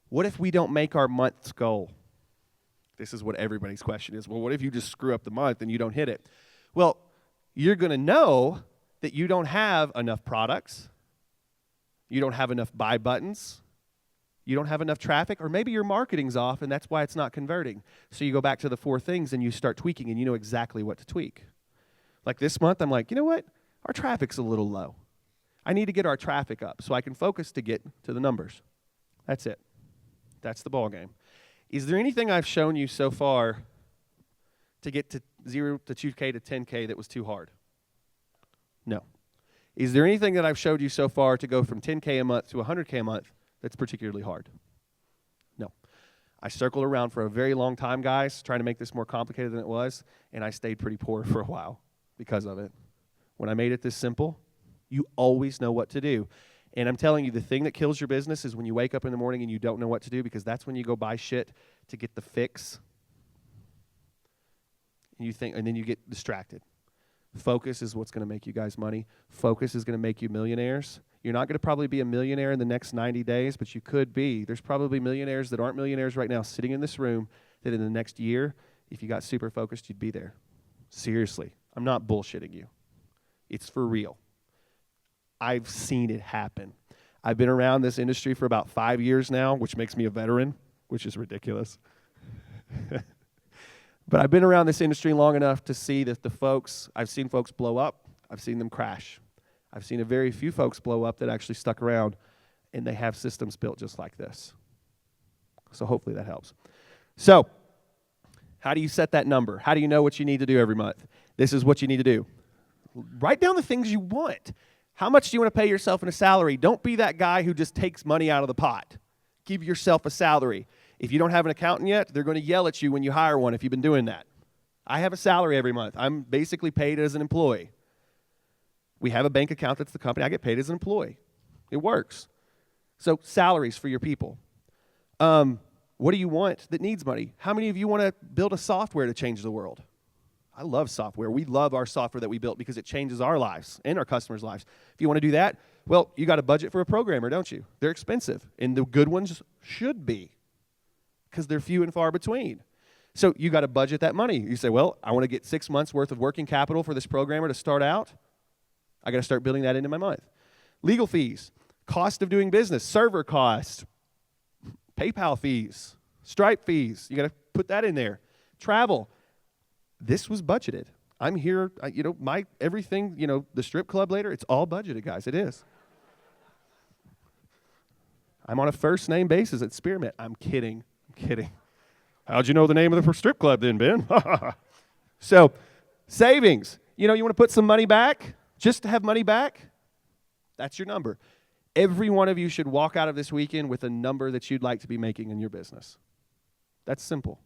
S2: What if we don't make our month's goal? This is what everybody's question is. Well, what if you just screw up the month and you don't hit it? Well, you're going to know that you don't have enough products, you don't have enough buy buttons, you don't have enough traffic, or maybe your marketing's off and that's why it's not converting. So you go back to the 4 things and you start tweaking and you know exactly what to tweak. Like this month, I'm like, you know what? Our traffic's a little low. I need to get our traffic up so I can focus to get to the numbers. That's it. That's the ball game. Is there anything I've shown you so far to get to 0 to 2K to 10K that was too hard? No. Is there anything that I've showed you so far to go from 10K a month to 100K a month that's particularly hard? No. I circled around for a very long time, guys, trying to make this more complicated than it was, and I stayed pretty poor for a while because of it. When I made it this simple, you always know what to do. And I'm telling you, the thing that kills your business is when you wake up in the morning and you don't know what to do, because that's when you go buy shit to get the fix. And then you get distracted. Focus is what's going to make you guys money. Focus is going to make you millionaires. You're not going to probably be a millionaire in the next 90 days, but you could be. There's probably millionaires that aren't millionaires right now sitting in this room that in the next year, if you got super focused, you'd be there. Seriously. I'm not bullshitting you. It's for real. I've seen it happen. I've been around this industry for about 5 years now, which makes me a veteran, which is ridiculous. But I've been around this industry long enough to see that I've seen folks blow up. I've seen them crash. I've seen a very few folks blow up that actually stuck around, and they have systems built just like this. So hopefully that helps. So how do you set that number? How do you know what you need to do every month? This is what you need to do. Write down the things you want. How much do you want to pay yourself in a salary? Don't be that guy who just takes money out of the pot. Give yourself a salary. If you don't have an accountant yet, they're going to yell at you when you hire one if you've been doing that. I have a salary every month. I'm basically paid as an employee. We have a bank account that's the company. I get paid as an employee. It works. So salaries for your people. What do you want that needs money? How many of you want to build a software to change the world? I love software. We love our software that we built because it changes our lives and our customers' lives. If you want to do that, well, you got a budget for a programmer, don't you? They're expensive, and the good ones should be because they're few and far between. So you got to budget that money. You say, well, I want to get 6 months worth of working capital for this programmer to start out. I got to start building that into my month. Legal fees, cost of doing business, server costs, PayPal fees, Stripe fees. You got to put that in there. Travel. This was budgeted. I'm here, my everything, the strip club later, it's all budgeted, guys. It is. I'm on a first name basis at Spearmint. I'm kidding. How'd you know the name of the strip club then, Ben? So, savings. You want to put some money back just to have money back? That's your number. Every one of you should walk out of this weekend with a number that you'd like to be making in your business. That's simple.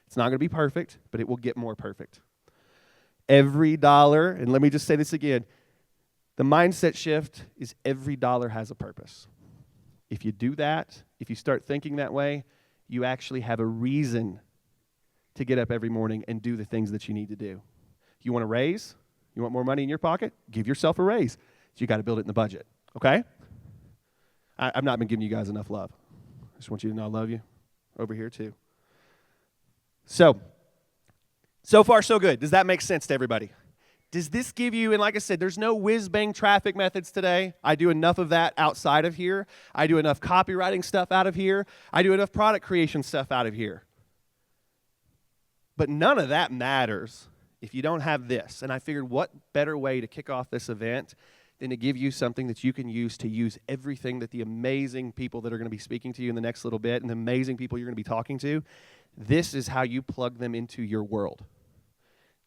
S2: It's not going to be perfect, but it will get more perfect. Every dollar, and let me just say this again, the mindset shift is every dollar has a purpose. If you do that, if you start thinking that way, you actually have a reason to get up every morning and do the things that you need to do. You want a raise? You want more money in your pocket? Give yourself a raise. So you got to build it in the budget, okay? I've not been giving you guys enough love. I just want you to know I love you over here too. So far so good. Does that make sense to everybody? Does this give you, and like I said, there's no whiz-bang traffic methods today. I do enough of that outside of here. I do enough copywriting stuff out of here. I do enough product creation stuff out of here. But none of that matters if you don't have this. And I figured what better way to kick off this event than to give you something that you can use everything that the amazing people that are going to be speaking to you in the next little bit and the amazing people you're going to be talking to, this is how you plug them into your world.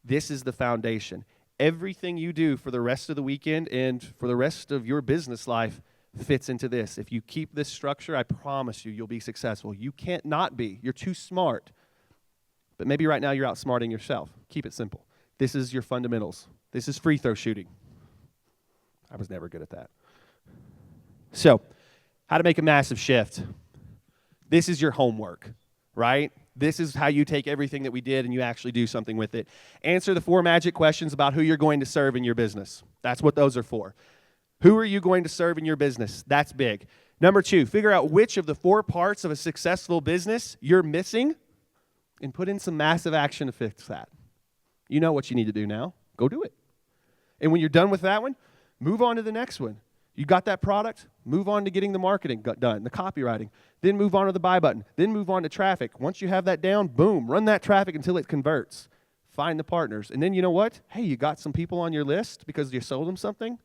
S2: This is the foundation. Everything you do for the rest of the weekend and for the rest of your business life fits into this. If you keep this structure, I promise you'll be successful. You can't not be. You're too smart. But maybe right now you're outsmarting yourself. Keep it simple. This is your fundamentals. This is free throw shooting. I was never good at that. So, how to make a massive shift. This is your homework, right? This is how you take everything that we did and you actually do something with it. Answer the 4 magic questions about who you're going to serve in your business. That's what those are for. Who are you going to serve in your business? That's big. Number 2, figure out which of the 4 parts of a successful business you're missing and put in some massive action to fix that. You know what you need to do now. Go do it. And when you're done with that one, move on to the next one. You got that product, move on to getting the marketing done, the copywriting. Then move on to the buy button. Then move on to traffic. Once you have that down, boom, run that traffic until it converts. Find the partners. And then you know what? Hey, you got some people on your list because you sold them something.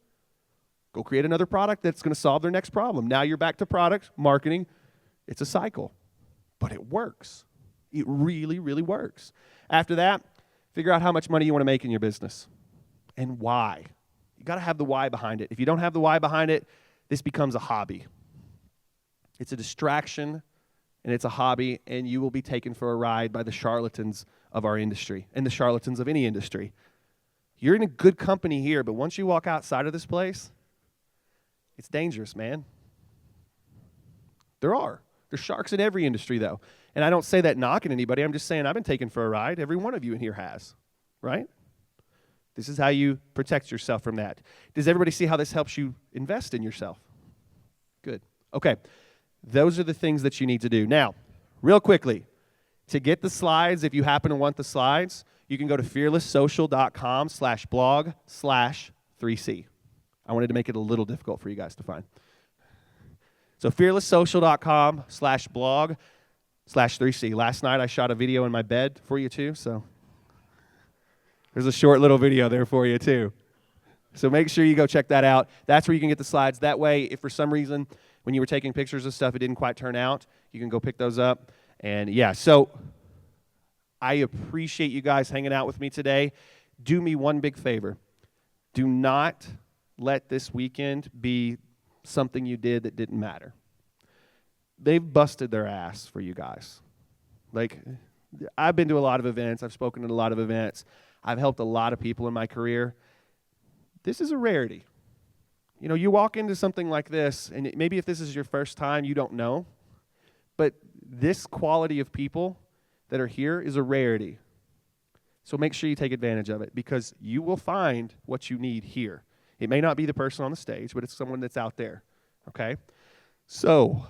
S2: Go create another product that's going to solve their next problem. Now you're back to product, marketing. It's a cycle, but it works. It really, really works. After that, figure out how much money you want to make in your business and why. You got to have the why behind it. If you don't have the why behind it, this becomes a hobby. It's a distraction, and it's a hobby, and you will be taken for a ride by the charlatans of our industry and the charlatans of any industry. You're in a good company here, but once you walk outside of this place, it's dangerous, man. There's sharks in every industry, though. And I don't say that knocking anybody. I'm just saying I've been taken for a ride. Every one of you in here has, right? This is how you protect yourself from that. Does everybody see how this helps you invest in yourself? Good. Okay. Those are the things that you need to do. Now, real quickly, to get the slides, if you happen to want the slides, you can go to fearlesssocial.com/blog/3C. I wanted to make it a little difficult for you guys to find. So fearlesssocial.com/blog/3C. Last night I shot a video in my bed for you too, so there's a short little video there for you too. So make sure you go check that out. That's where you can get the slides. That way, if for some reason when you were taking pictures of stuff it didn't quite turn out, you can go pick those up. And yeah, so I appreciate you guys hanging out with me today. Do me one big favor. Do not let this weekend be something you did that didn't matter. They've busted their ass for you guys. Like, I've been to a lot of events. I've spoken at a lot of events. I've helped a lot of people in my career. This is a rarity. You know, you walk into something like this, and maybe if this is your first time, you don't know. But this quality of people that are here is a rarity. So make sure you take advantage of it because you will find what you need here. It may not be the person on the stage, but it's someone that's out there, okay? So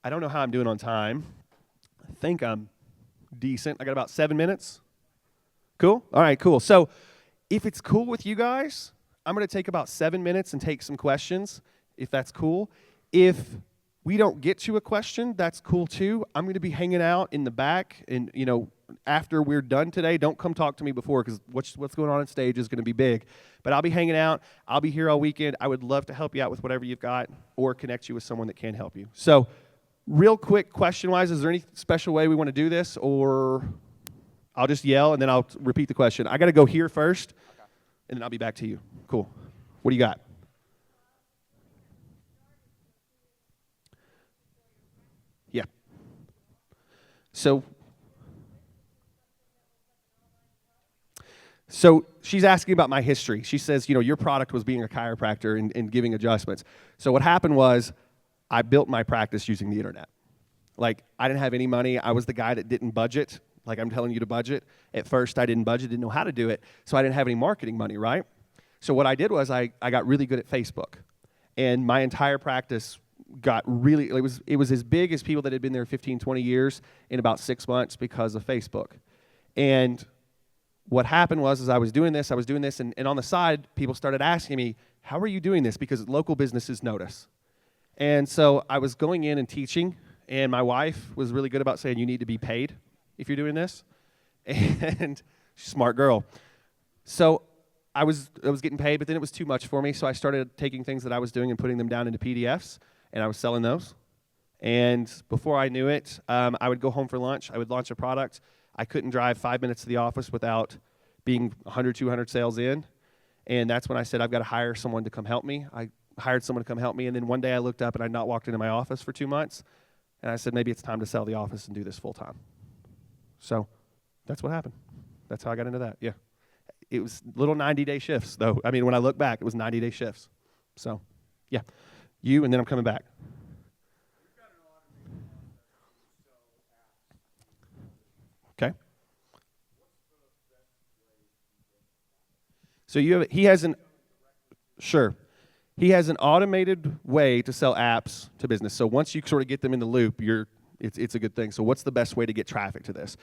S2: I don't know how I'm doing on time. I think I'm decent. I got about 7 minutes. Cool? All right, cool. So if it's cool with you guys, I'm going to take about 7 minutes and take some questions, if that's cool. If we don't get to a question, that's cool too. I'm going to be hanging out in the back, and you know, after we're done today, don't come talk to me before because what's going on stage is going to be big. But I'll be hanging out. I'll be here all weekend. I would love to help you out with whatever you've got or connect you with someone that can help you. So real quick, question-wise, is there any special way we want to do this, or I'll just yell and then I'll repeat the question? I got to go here first, and then I'll be back to you. Cool. What do you got? Yeah. So she's asking about my history. She says, you know, your product was being a chiropractor and giving adjustments. So what happened was I built my practice using the internet. Like, I didn't have any money. I was the guy that didn't budget. Like I'm telling you to budget. At first, I didn't budget, didn't know how to do it, so I didn't have any marketing money, right? So what I did was I got really good at Facebook. And my entire practice got really, it was as big as people that had been there 15, 20 years in about 6 months because of Facebook. And what happened was I was doing this, and on the side, people started asking me, how are you doing this? Because local businesses notice. And so I was going in and teaching, and my wife was really good about saying, you need to be paid if you're doing this. And she's a smart girl. So I was getting paid, but then it was too much for me, so I started taking things that I was doing and putting them down into PDFs, and I was selling those. And before I knew it, I would go home for lunch. I would launch a product. I couldn't drive 5 minutes to the office without being 100, 200 sales in. And that's when I said, I've got to hire someone to come help me. I hired someone to come help me. And then one day I looked up and I'd not walked into my office for 2 months. And I said, maybe it's time to sell the office and do this full time. So that's what happened. That's how I got into that, yeah. It was little 90-day shifts, though. I mean, when I look back, it was 90-day shifts. So, yeah. You, and then I'm coming back. Okay. So he has an automated way to sell apps to business. So once you sort of get them in the loop, it's a good thing. So what's the best way to get traffic to this?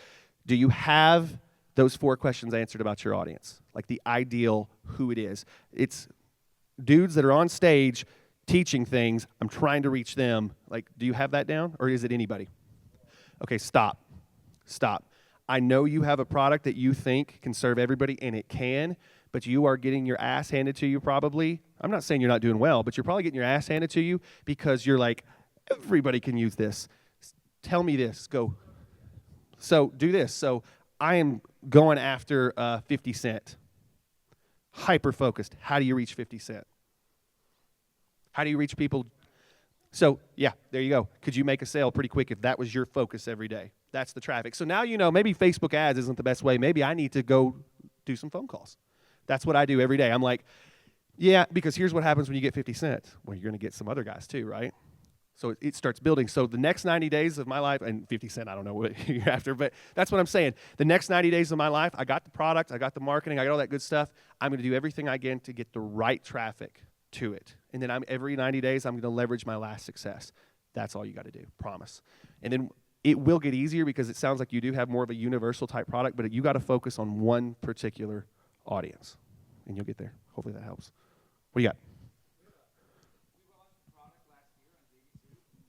S2: Do you have those 4 questions answered about your audience? Like the ideal who it is. It's dudes that are on stage teaching things. I'm trying to reach them. Like, do you have that down, or is it anybody? Okay, stop. I know you have a product that you think can serve everybody, and it can, but you are getting your ass handed to you probably. I'm not saying you're not doing well, but you're probably getting your ass handed to you because you're like, everybody can use this. Tell me this. Go. So do this. So I am going after 50 Cent. Hyper-focused. How do you reach 50 Cent? How do you reach people? So, yeah, there you go. Could you make a sale pretty quick if that was your focus every day? That's the traffic. So now you know maybe Facebook ads isn't the best way. Maybe I need to go do some phone calls. That's what I do every day. I'm like, yeah, because here's what happens when you get 50 Cent. Well, you're going to get some other guys too, right? So it starts building. So the next 90 days of my life, and 50 Cent, I don't know what you're after, but that's what I'm saying. The next 90 days of my life, I got the product, I got the marketing, I got all that good stuff. I'm going to do everything I can to get the right traffic to it. And then every 90 days, I'm going to leverage my last success. That's all you got to do, promise. And then it will get easier because it sounds like you do have more of a universal type product, but you got to focus on one particular audience, and you'll get there. Hopefully that helps. What do you got?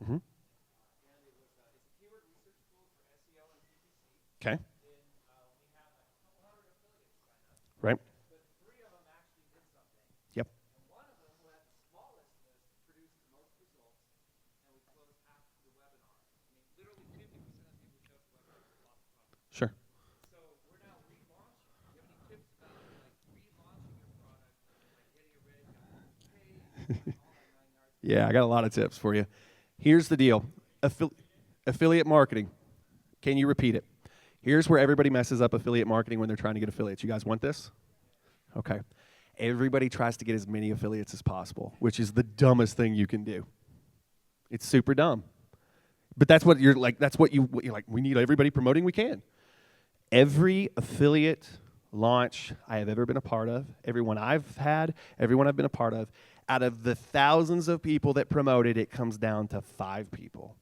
S2: Mm-hmm. Okay. Right. Yep. Sure. Yeah, I got a lot of tips for you. Here's the deal. Affiliate marketing. Can you repeat it? Here's where everybody messes up affiliate marketing when they're trying to get affiliates. You guys want this? Okay. Everybody tries to get as many affiliates as possible, which is the dumbest thing you can do. It's super dumb. But that's what you're like, you're like, we need everybody promoting we can. Every affiliate launch I have ever been a part of, everyone I've had, everyone I've been a part of, out of the thousands of people that promoted, it comes down to 5 people.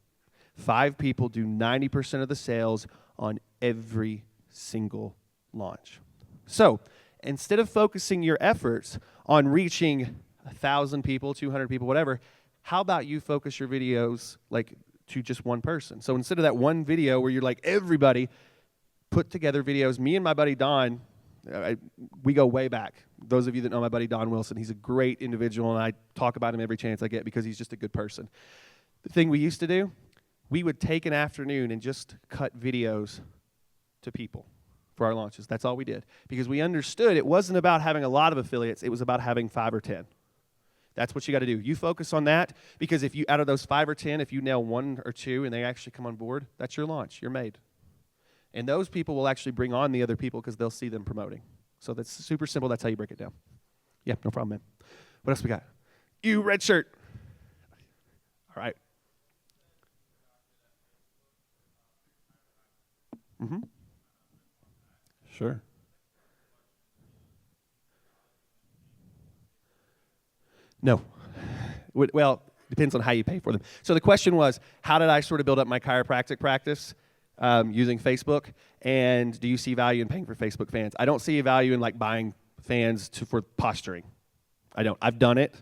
S2: 5 people do 90% of the sales on every single launch. So instead of focusing your efforts on reaching 1,000 people, 200 people, whatever, how about you focus your videos like to just one person? So instead of that one video where you're like everybody, put together videos. Me and my buddy Don, we go way back. Those of you that know my buddy Don Wilson, he's a great individual, and I talk about him every chance I get because he's just a good person. The thing we used to do, we would take an afternoon and just cut videos to people for our launches. That's all we did. Because we understood it wasn't about having a lot of affiliates, it was about having 5 or 10. That's what you got to do. You focus on that, because if you, out of those 5 or 10, if you nail 1 or 2 and they actually come on board, that's your launch. You're made. And those people will actually bring on the other people because they'll see them promoting. So that's super simple. That's how you break it down. Yeah, no problem, man. What else we got? You, red shirt. All right. Mm-hmm. Sure. No. Well, depends on how you pay for them. So the question was, how did I sort of build up my chiropractic practice? using Facebook? And do you see value in paying for Facebook fans? I don't see a value in like buying fans for posturing. I don't. I've done it.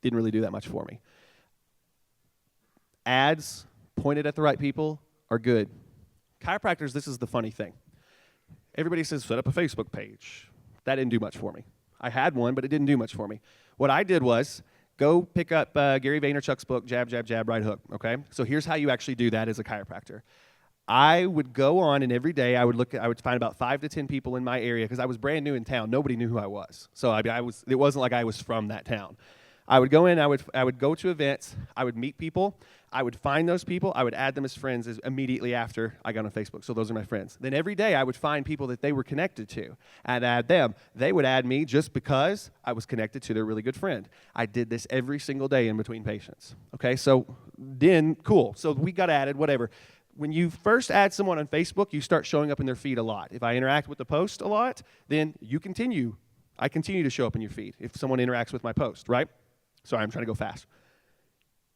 S2: Didn't really do that much for me. Ads pointed at the right people are good. Chiropractors, this is the funny thing. Everybody says, set up a Facebook page. That didn't do much for me. I had one, but it didn't do much for me. What I did was go pick up Gary Vaynerchuk's book, Jab, Jab, Jab, Right Hook, okay? So here's how you actually do that as a chiropractor. I would go on, and every day I would find about 5 to 10 people in my area, because I was brand new in town. Nobody knew who I was. So it wasn't like I was from that town. I would go in, I would go to events, I would meet people, I would find those people, I would add them as friends immediately after I got on Facebook. So those are my friends. Then every day I would find people that they were connected to and add them. They would add me just because I was connected to their really good friend. I did this every single day in between patients. Okay, so then, cool. So we got added, whatever. When you first add someone on Facebook, you start showing up in their feed a lot. If I interact with the post a lot, then I continue to show up in your feed if someone interacts with my post, right? Sorry, I'm trying to go fast.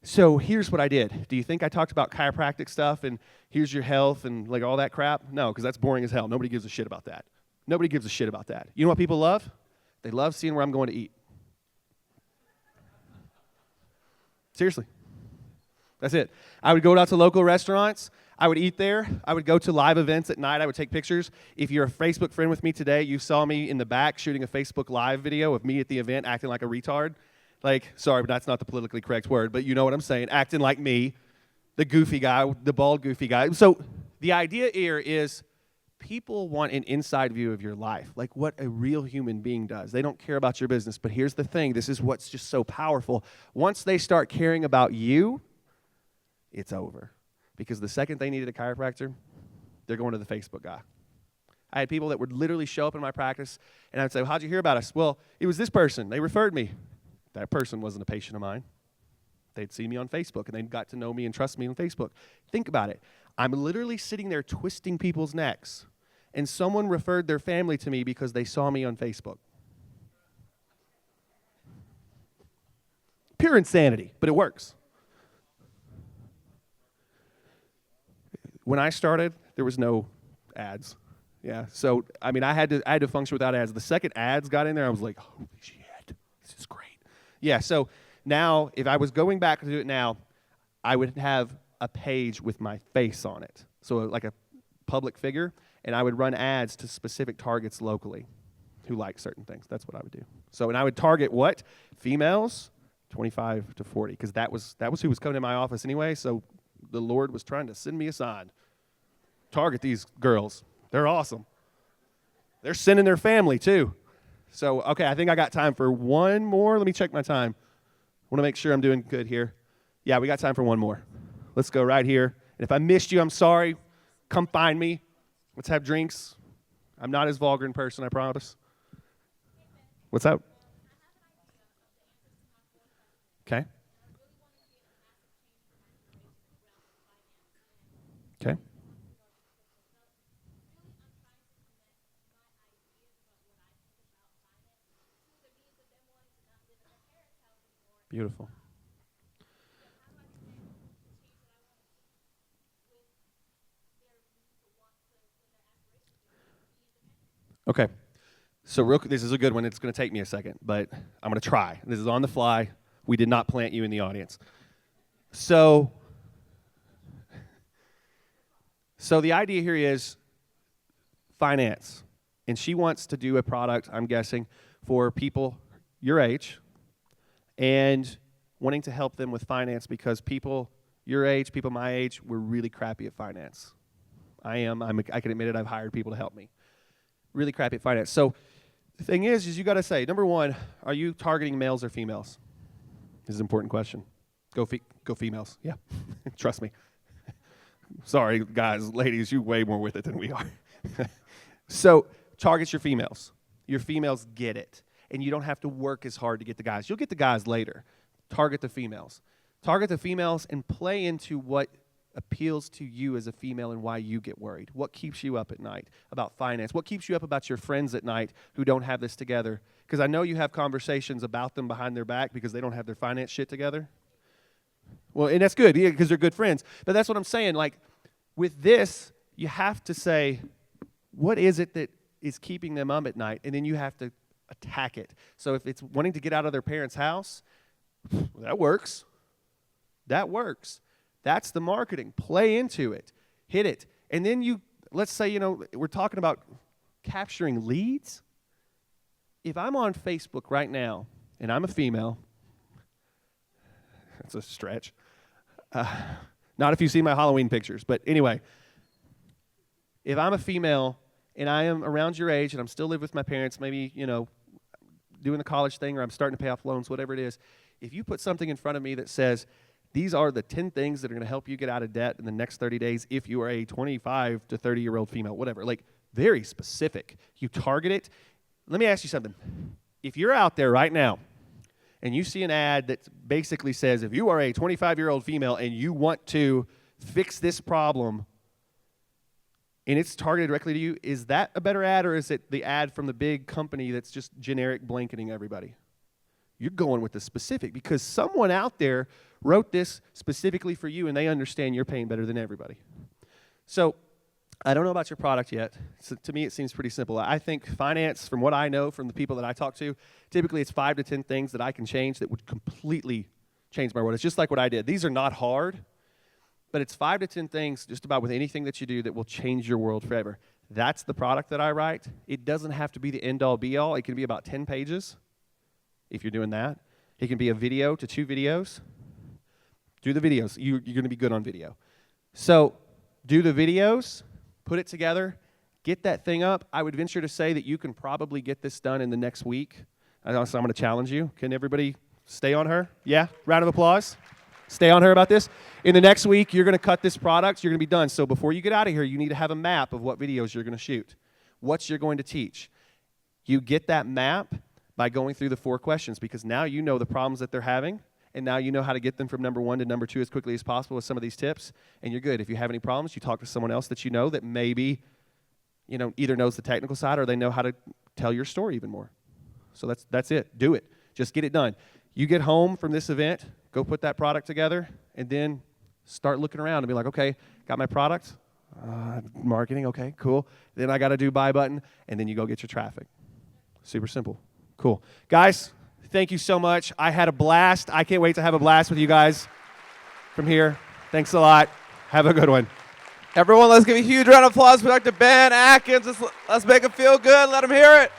S2: So here's what I did. Do you think I talked about chiropractic stuff and here's your health and like all that crap? No, because that's boring as hell. Nobody gives a shit about that. Nobody gives a shit about that. You know what people love? They love seeing where I'm going to eat. Seriously. That's it. I would go out to local restaurants. I would eat there. I would go to live events at night. I would take pictures. If you're a Facebook friend with me today, you saw me in the back shooting a Facebook Live video of me at the event acting like a retard. Like, sorry, but that's not the politically correct word, but you know what I'm saying, acting like me, the goofy guy, the bald goofy guy. So the idea here is people want an inside view of your life, like what a real human being does. They don't care about your business, but here's the thing. This is what's just so powerful. Once they start caring about you, it's over. Because the second they needed a chiropractor, they're going to the Facebook guy. I had people that would literally show up in my practice, and I would say, well, how'd you hear about us? Well, it was this person. They referred me. That person wasn't a patient of mine. They'd seen me on Facebook, and they got to know me and trust me on Facebook. Think about it. I'm literally sitting there twisting people's necks, and someone referred their family to me because they saw me on Facebook. Pure insanity, but it works. When I started, there was no ads. Yeah, so, I mean, I had to function without ads. The second ads got in there, I was like, holy shit, this is great. Yeah, so now, if I was going back to do it now, I would have a page with my face on it. So like a public figure, and I would run ads to specific targets locally who like certain things. That's what I would do. So, and I would target what? Females, 25 to 40, because that was who was coming to my office anyway, so the Lord was trying to send me a sign. Target these girls. They're awesome. They're sending their family, too. So, okay, I think I got time for one more. Let me check my time. I want to make sure I'm doing good here. Yeah, we got time for one more. Let's go right here. And if I missed you, I'm sorry. Come find me. Let's have drinks. I'm not as vulgar in person, I promise. What's up? Okay. Okay. Beautiful. Okay. So this is a good one. It's going to take me a second, but I'm going to try. This is on the fly. We did not plant you in the audience. So the idea here is finance. And she wants to do a product, I'm guessing, for people your age and wanting to help them with finance because people your age, people my age, we're really crappy at finance. I can admit it. I've hired people to help me. Really crappy at finance. So the thing is you got to say, number one, are you targeting males or females? This is an important question. Go females. Yeah, trust me. Sorry, guys, ladies, you're way more with it than we are. So target your females. Your females get it. And you don't have to work as hard to get the guys. You'll get the guys later. Target the females. Target the females and play into what appeals to you as a female and why you get worried. What keeps you up at night about finance? What keeps you up about your friends at night who don't have this together? Because I know you have conversations about them behind their back because they don't have their finance shit together. Well, and that's good because they're good friends. But that's what I'm saying. Like, With this, you have to say, what is it that is keeping them up at night? And then you have to attack it. So if it's wanting to get out of their parents' house, that works. That works. That's the marketing. Play into it. Hit it. And then let's say, we're talking about capturing leads. If I'm on Facebook right now, and I'm a female, that's a stretch. Not if you see my Halloween pictures, but anyway, if I'm a female and I am around your age and I'm still living with my parents, maybe, doing the college thing or I'm starting to pay off loans, whatever it is, if you put something in front of me that says, these are the 10 things that are going to help you get out of debt in the next 30 days if you are a 25 to 30-year-old female, whatever, like very specific. You target it. Let me ask you something. If you're out there right now and you see an ad that basically says, if you are a 25-year-old female and you want to fix this problem, and it's targeted directly to you, is that a better ad, or is it the ad from the big company that's just generic blanketing everybody? You're going with the specific because someone out there wrote this specifically for you, and they understand your pain better than everybody. So I don't know about your product yet. So to me, it seems pretty simple. I think finance, from what I know from the people that I talk to, typically it's 5 to 10 things that I can change that would completely change my world. It's just like what I did. These are not hard, but it's 5 to 10 things just about with anything that you do that will change your world forever. That's the product that I write. It doesn't have to be the end-all, be-all. It can be about 10 pages if you're doing that. It can be a video to 2 videos. Do the videos. You're going to be good on video. So do the videos. Put it together, get that thing up. I would venture to say that you can probably get this done in the next week. So I'm going to challenge you. Can everybody stay on her? Yeah? Round of applause. Stay on her about this. In the next week, you're going to cut this product. You're going to be done. So before you get out of here, you need to have a map of what videos you're going to shoot, what you're going to teach. You get that map by going through the 4 questions because now you know the problems that they're having. And now you know how to get them from number 1 to number 2 as quickly as possible with some of these tips, and you're good. If you have any problems, you talk to someone else that you know that maybe, either knows the technical side or they know how to tell your story even more. So that's it. Do it. Just get it done. You get home from this event, go put that product together, and then start looking around and be like, okay, got my product, marketing, okay, cool. Then I got to do buy button, and then you go get your traffic. Super simple. Cool. Guys, thank you so much. I had a blast. I can't wait to have a blast with you guys from here. Thanks a lot. Have a good one.
S1: Everyone, let's give a huge round of applause for Dr. Ben Adkins. Let's make him feel good. Let him hear it.